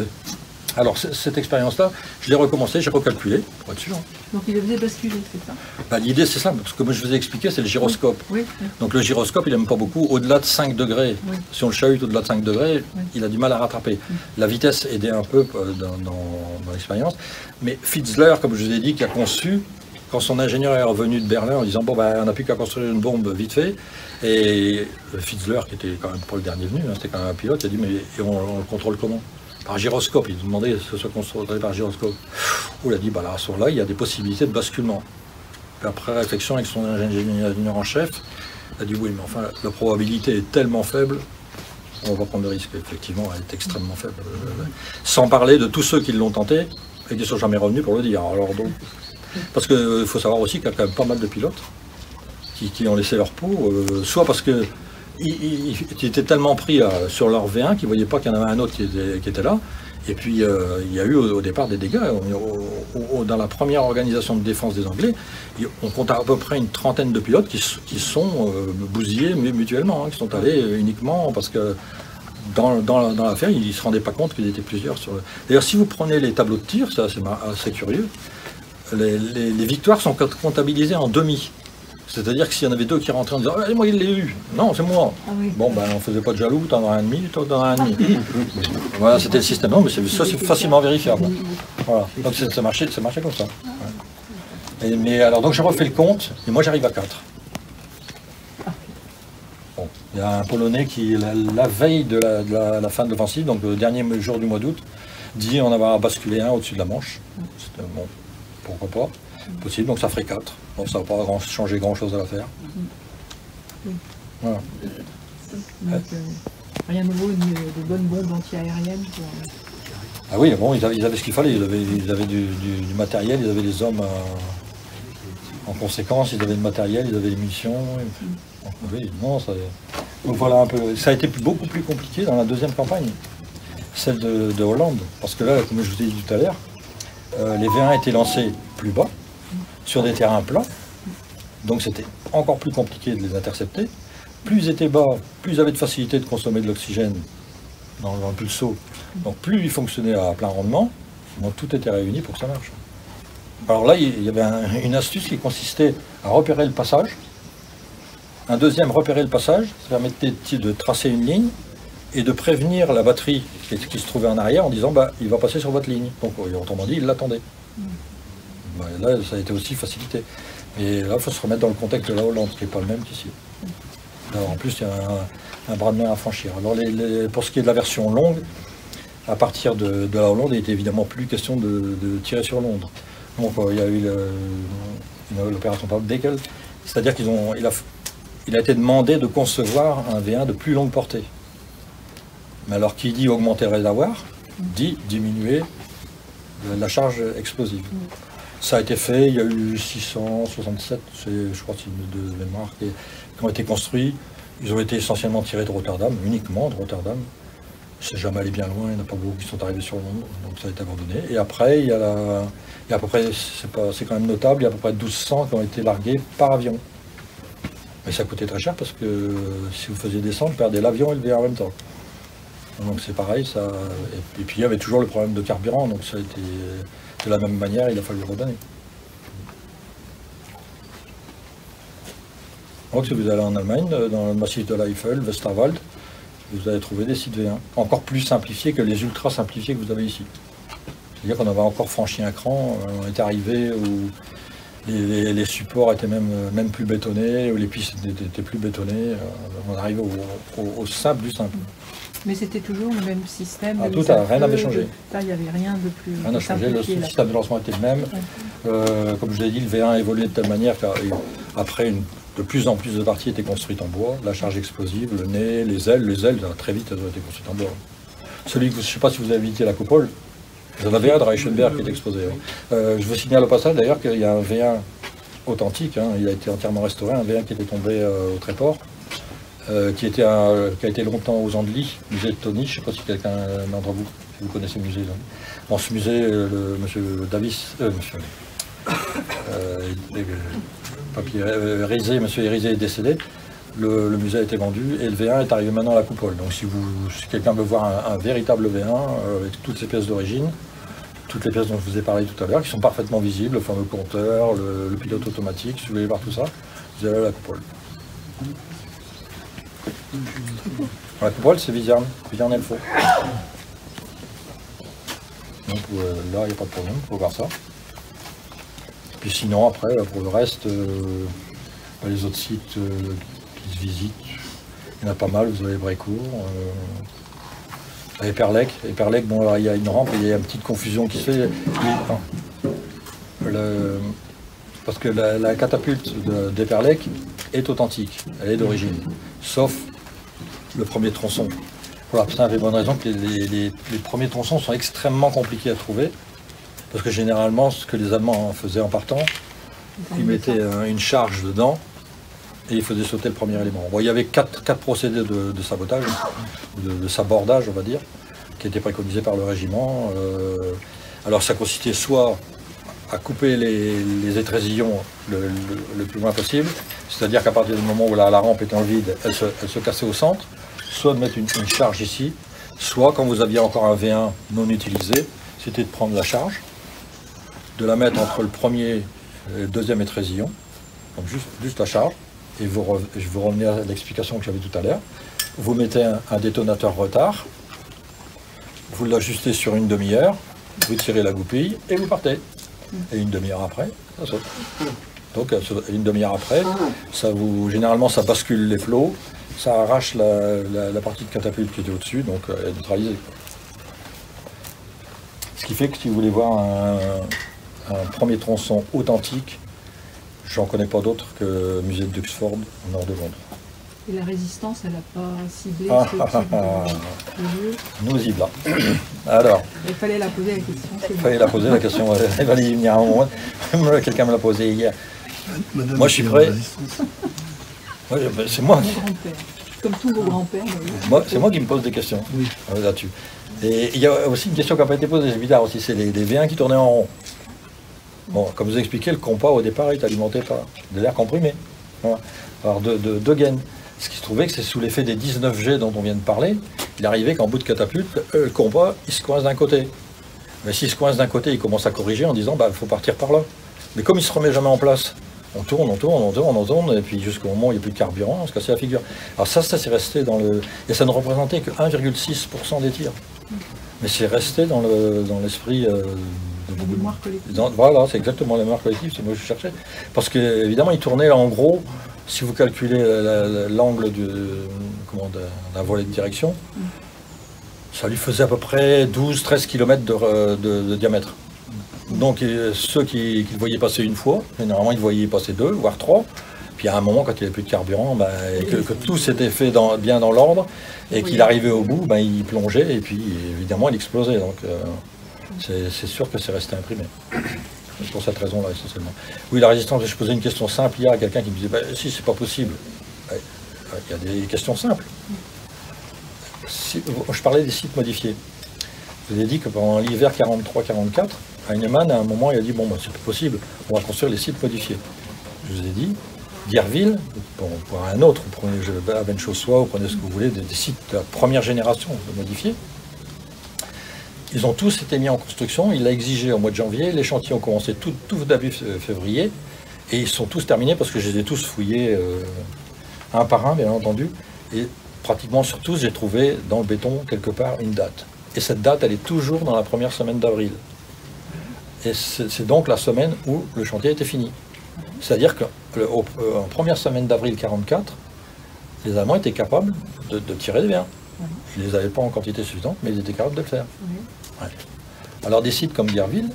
alors cette expérience-là, je l'ai recommencée, j'ai recalculé, pour être sûr. Donc il le faisait basculer, c'est ça? Bah, l'idée c'est ça, parce que comme je vous ai expliqué, c'est le gyroscope. Oui. Donc le gyroscope, il n'aime pas beaucoup au-delà de 5 degrés. Oui. Si on le chahute au-delà de 5 degrés, Oui. il a du mal à rattraper. La vitesse aidait un peu dans l'expérience. Mais Fitzler, comme je vous ai dit, qui a conçu, quand son ingénieur est revenu de Berlin en disant bon ben on n'a plus qu'à construire une bombe vite fait, et Fitzler, qui était quand même pas le dernier venu, hein, c'était quand même un pilote, il a dit mais et on le contrôle comment? Par gyroscope, il nous demandait que ce soit contrôlé par gyroscope. Il a dit, bah là, à ce moment-là, il y a des possibilités de basculement. Puis après réflexion avec son ingénieur en chef, il a dit, oui, mais enfin, la probabilité est tellement faible, on va pas prendre de risque. Effectivement, elle est extrêmement faible. Sans parler de tous ceux qui l'ont tenté et qui ne sont jamais revenus pour le dire. Alors, donc, parce qu'il faut savoir aussi qu'il y a quand même pas mal de pilotes qui ont laissé leur peau, soit parce que ils étaient tellement pris sur leur V1 qu'ils ne voyaient pas qu'il y en avait un autre qui était là. Et puis il y a eu au départ des dégâts. Dans la première organisation de défense des Anglais, on compte à peu près une trentaine de pilotes qui sont bousillés mutuellement, hein, qui sont allés uniquement parce que dans l'affaire, ils ne se rendaient pas compte qu'ils étaient plusieurs. D'ailleurs, si vous prenez les tableaux de tir, c'est assez curieux, les victoires sont comptabilisées en demi. C'est-à-dire que s'il y en avait deux qui rentraient en disant ah, moi il l'a eu, non c'est moi. Ah oui. Bon ben on faisait pas de jaloux, t'en as un demi, toi t'en as un demi. Voilà, c'était le système. Non mais ça c'est facilement vérifiable. Voilà. Donc ça marchait comme ça. Ouais. Mais alors donc je refais le compte et moi j'arrive à 4. Bon, il y a un Polonais qui la veille de la fin de l'offensive, donc le dernier jour du mois d'août, dit on va basculer un au-dessus de la Manche. C'était bon, pourquoi pas. Possible, donc ça ferait 4. Donc ça ne va pas changer grand-chose à l'affaire. Oui. Voilà. Donc, rien de nouveau, de bonnes bombes anti-aériennes pour... Ah oui, bon, ils avaient ce qu'il fallait. Ils avaient du matériel, ils avaient les hommes en conséquence, ils avaient le matériel, ils avaient les munitions. Oui, non, ça... Donc voilà un peu. Ça a été beaucoup plus compliqué dans la deuxième campagne, celle de Hollande. Parce que là, comme je vous ai dit tout à l'heure, les V1 étaient lancés plus bas, sur des terrains plats, donc c'était encore plus compliqué de les intercepter. Plus ils étaient bas, plus ils avaient de facilité de consommer de l'oxygène dans le pulso, donc plus ils fonctionnaient à plein rendement, donc tout était réuni pour que ça marche. Alors là, il y avait une astuce qui consistait à repérer le passage, un deuxième repérer le passage, ça permettait de tracer une ligne et de prévenir la batterie qui se trouvait en arrière en disant bah, il va passer sur votre ligne. Donc autrement dit, il l'attendait. Là, ça a été aussi facilité. Et là, il faut se remettre dans le contexte de la Hollande, qui n'est pas le même qu'ici. En plus, il y a un bras de mer à franchir. Alors, pour ce qui est de la version longue, à partir de la Hollande, il n'était évidemment plus question de tirer sur Londres. Donc, il y a eu l'opération Deckel, c'est-à-dire il a été demandé de concevoir un V1 de plus longue portée. Mais alors, qui dit augmenter le réservoir, dit diminuer la charge explosive. Ça a été fait, il y a eu 667, je crois que c'est de mémoire, qui ont été construits. Ils ont été essentiellement tirés de Rotterdam, uniquement de Rotterdam. C'est jamais allé bien loin, il n'y en a pas beaucoup qui sont arrivés sur Londres, donc ça a été abandonné. Et après, il y a à peu près, c'est quand même notable, il y a à peu près 1200 qui ont été largués par avion. Mais ça coûtait très cher parce que si vous faisiez descendre, vous perdez l'avion et le V1 en même temps. Donc c'est pareil, ça. Et puis il y avait toujours le problème de carburant, donc ça a été de la même manière, il a fallu le redonner. Donc si vous allez en Allemagne, dans le massif de l'Eifel, Westerwald, vous allez trouver des sites V1, encore plus simplifiés que les ultra simplifiés que vous avez ici. C'est-à-dire qu'on avait encore franchi un cran, on était arrivé où les supports étaient même plus bétonnés, où les pistes étaient plus bétonnées, on arrive au simple du simple. Mais c'était toujours le même système. Ah, rien n'avait changé. Il n'y avait rien de plus. Rien n'a changé, le système de lancement était le même. Ouais. Comme je l'ai dit, le V1 a évolué de telle manière qu'après, de plus en plus de parties étaient construites en bois. La charge explosive, le nez, les ailes, très vite, elles ont été construites en bois. Je ne sais pas si vous avez visité la coupole, vous en avez un de Reichenberg qui est exposé. Je vous signale au passage d'ailleurs qu'il y a un V1 authentique, hein, il a été entièrement restauré, un V1 qui était tombé au Tréport. Qui a été longtemps aux Andelys, musée de Tony, je ne sais pas si quelqu'un d'entre vous, si vous connaissez le musée. Dans ce musée, monsieur Davis, monsieur monsieur Hérisé est décédé, le musée a été vendu et le V1 est arrivé maintenant à la coupole. Donc si quelqu'un veut voir un véritable V1 avec toutes ses pièces d'origine, toutes les pièces dont je vous ai parlé tout à l'heure, qui sont parfaitement visibles, le fameux compteur, le pilote automatique, si vous voulez voir tout ça, vous allez à la coupole. La coupole, c'est Viviane Elfo. Donc là, il n'y a pas de problème, il faut voir ça. Puis sinon, après, pour le reste, les autres sites qui se visitent, il y en a pas mal, vous avez Brécourt. À Éperlec, bon, alors, il y a une rampe et il y a une petite confusion qui se fait. Parce que la catapulte d'Éperlec est authentique, elle est d'origine, sauf le premier tronçon. Pour la simple et bonne raison que les premiers tronçons sont extrêmement compliqués à trouver, parce que généralement, ce que les Allemands faisaient en partant, ils mettaient une charge dedans et ils faisaient sauter le premier élément. Bon, il y avait quatre procédés de sabotage, de sabordage, on va dire, qui étaient préconisés par le régiment. Alors ça consistait soit à couper les étrésillons le plus loin possible, c'est-à-dire qu'à partir du moment où la rampe était en vide, elle se cassait au centre, soit de mettre une charge ici, soit quand vous aviez encore un V1 non utilisé, c'était de prendre la charge, de la mettre entre le premier et le deuxième étrésillon, donc juste la charge, et je vous revenais à l'explication que j'avais tout à l'heure. Vous mettez un détonateur retard, vous l'ajustez sur une demi-heure, vous tirez la goupille et vous partez. Et une demi-heure après, ça saute. Donc une demi-heure après, généralement ça bascule les flots, ça arrache la partie de catapulte qui était au-dessus, donc elle est neutralisée. Ce qui fait que si vous voulez voir un premier tronçon authentique, j'en connais pas d'autre que le musée d'Oxford, au nord de Londres. Et la résistance, elle n'a pas ciblé ce type de jeu. Nous-y là. Alors. Il fallait la poser la question. Il fallait la poser la question. Elle va y venir un moment. Quelqu'un me l'a posé hier. Madame, moi je suis prêt. C'est moi. Mon grand-père. Comme tous vos grands-pères. C'est moi qui me pose des questions oui. Là-dessus. Et il y a aussi une question qui n'a pas été posée, c'est bizarre aussi, c'est les V1 qui tournaient en rond. Bon, comme je vous ai expliqué, le compas au départ est alimenté par de l'air comprimé. Voilà. Alors deux gaines. Ce qui se trouvait que c'est sous l'effet des 19 G dont on vient de parler, il arrivait qu'en bout de catapulte, le compas, il se coince d'un côté. Mais s'il se coince d'un côté, il commence à corriger en disant, il faut partir par là. Mais comme il ne se remet jamais en place, on tourne, et puis jusqu'au moment où il n'y a plus de carburant, on se casse la figure. Alors ça c'est resté dans le... Et ça ne représentait que 1,6% des tirs. Mais c'est resté dans l'esprit de beaucoup de... mémoire collective. Voilà, c'est exactement la mémoire collective, c'est moi que je cherchais. Parce qu'évidemment, il tournait en gros, si vous calculez l'angle d'un volet de direction, ça lui faisait à peu près 12-13 km de diamètre. Donc ceux qui le voyaient passer une fois, généralement ils le voyaient passer 2, voire 3. Puis à un moment, quand il n'y avait plus de carburant, et que tout s'était fait bien dans l'ordre, et qu'il arrivait au bout, il plongeait, et puis évidemment il explosait. Donc c'est sûr que c'est resté imprimé. C'est pour cette raison-là, essentiellement. Oui, la résistance, je posais une question simple hier à quelqu'un qui me disait, si, c'est pas possible. Il y a des questions simples. Je parlais des sites modifiés. Je vous ai dit que pendant l'hiver 43-44, Heinemann, à un moment, il a dit, c'est pas possible, on va construire les sites modifiés. Je vous ai dit, Dierville, pour un autre, vous prenez Avenchossois, vous prenez ce que vous voulez, des sites de la première génération de modifiés. Ils ont tous été mis en construction, il l'a exigé au mois de janvier, les chantiers ont commencé tout début février, et ils sont tous terminés parce que je les ai tous fouillés un par un, bien entendu, et pratiquement sur tous, j'ai trouvé dans le béton, quelque part, une date. Et cette date, elle est toujours dans la première semaine d'avril. Et c'est donc la semaine où le chantier était fini. C'est-à-dire qu'en première semaine d'avril 44, les Allemands étaient capables de tirer des V1. Ils ne les avaient pas en quantité suffisante, mais ils étaient capables de le faire. Ouais. Alors des sites comme Dierville,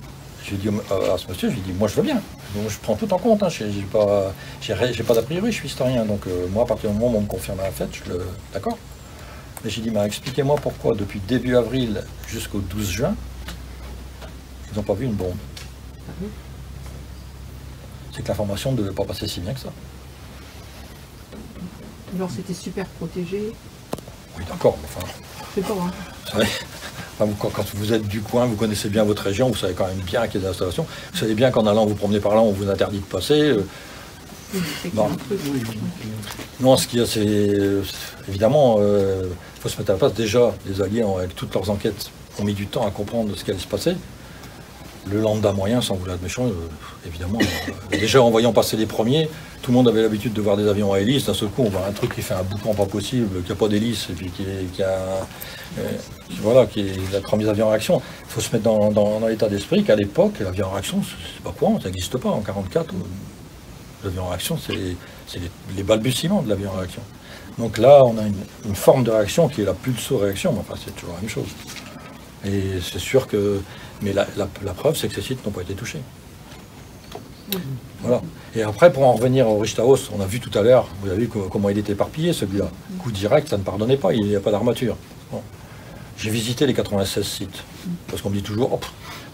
j'ai dit à ce monsieur, moi je veux bien. Donc, je prends tout en compte, j'ai pas d'a priori, je suis historien, donc moi à partir du moment où on me confirme la fête, d'accord. Mais j'ai dit, expliquez-moi pourquoi depuis début avril jusqu'au 12 juin, ils n'ont pas vu une bombe. C'est que l'information ne devait pas passer si bien que ça. Genre c'était super protégé. Oui, d'accord, enfin... C'est pas vrai. Enfin, quand vous êtes du coin, vous connaissez bien votre région, vous savez quand même bien qu'il y a des installations. Vous savez bien qu'en allant vous promener par là, on vous interdit de passer. Bon. Non, ce qu'il y a, c'est évidemment, il faut se mettre à la place. Déjà, les Alliés, avec toutes leurs enquêtes, ont mis du temps à comprendre ce qui allait se passer. Le lambda moyen, sans vouloir être méchant, évidemment. Déjà, en voyant passer les premiers, tout le monde avait l'habitude de voir des avions à hélice. D'un seul coup, on voit un truc qui fait un boucan pas possible, qui n'a pas d'hélice, et puis qui a les premiers avions en réaction. Il faut se mettre dans l'état d'esprit qu'à l'époque, l'avion en réaction, c'est pas courant, ça n'existe pas. En 1944, l'avion en réaction, c'est les balbutiements de l'avion en réaction. Donc là, on a une forme de réaction qui est la pulso-réaction, mais enfin, c'est toujours la même chose. Et c'est sûr que... Mais la preuve, c'est que ces sites n'ont pas été touchés. Voilà. Et après, pour en revenir au Richthaus, on a vu tout à l'heure, vous avez vu comment il était éparpillé, celui-là. Coup direct, ça ne pardonnait pas, il n'y a pas d'armature. Bon. J'ai visité les 96 sites, parce qu'on me dit toujours, hop,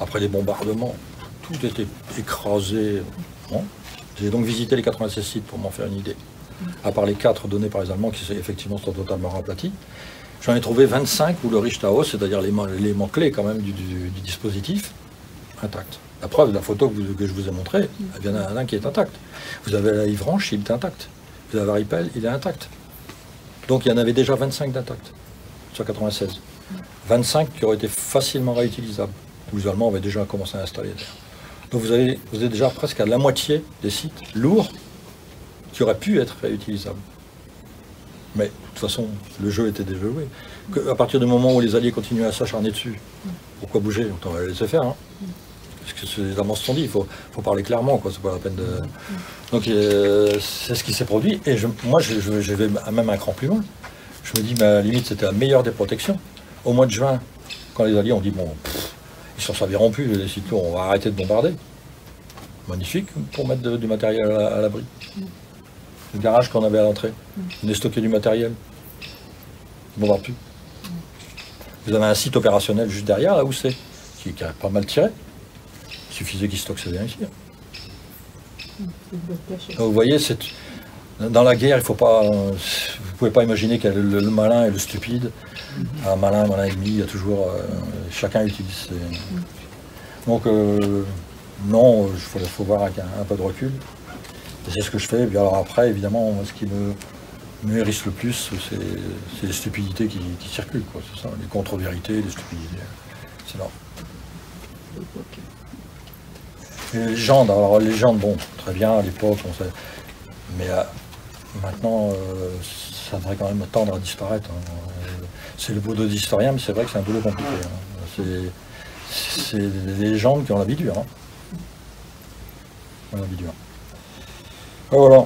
après les bombardements, tout était écrasé. Bon. J'ai donc visité les 96 sites pour m'en faire une idée. À part les 4 donnés par les Allemands qui effectivement sont totalement aplatis. J'en ai trouvé 25 où le Richthaus, c'est-à-dire l'élément clé quand même du dispositif, intact. La preuve, la photo que je vous ai montrée, il y en a un qui est intact. Vous avez la Ivranche, il est intact. Vous avez la Ripel, il est intact. Donc il y en avait déjà 25 d'intacts sur 96. 25 qui auraient été facilement réutilisables. Où les Allemands avaient déjà commencé à installer. Donc vous êtes déjà presque à la moitié des sites lourds qui auraient pu être réutilisables. Mais de toute façon, le jeu était déjà joué. À partir du moment où les Alliés continuaient à s'acharner dessus, pourquoi bouger? On va les laisser faire. Hein. Parce que les Allemands se sont dit, il faut parler clairement, quoi. C'est pas la peine de... Donc c'est ce qui s'est produit. Et moi, je vais même un cran plus loin. Je me dis, mais à la limite, c'était la meilleure des protections. Au mois de juin, quand les Alliés ont dit, bon, ils s'en serviront plus, les sites lourds, on va arrêter de bombarder. Magnifique pour mettre du matériel à l'abri. Le garage qu'on avait à l'entrée, on est stocké du matériel. On ne bombarde plus. Vous avez un site opérationnel juste derrière, là où c'est, qui a pas mal tiré. Il suffisait qu'il stocke ça bien ici. Donc, vous voyez, dans la guerre, il faut pas, vous ne pouvez pas imaginer qu'il y a le malin et le stupide. Un malin et demi, il y a toujours... chacun utilise ses... Donc, non, il faut voir avec un peu de recul. Et c'est ce que je fais. Et puis alors après, évidemment, ce qui me hérisse le plus, c'est les stupidités qui circulent. C'est ça, les contre-vérités, les stupidités. C'est là. Et les légendes, alors les légendes, bon, très bien, à l'époque, on sait. Mais maintenant, ça devrait quand même tendre à disparaître. Hein. C'est le boulot d'historien, mais c'est vrai que c'est un boulot compliqué. Hein. C'est des légendes qui ont la vie dure. Hein. On a la vie dure. Voilà.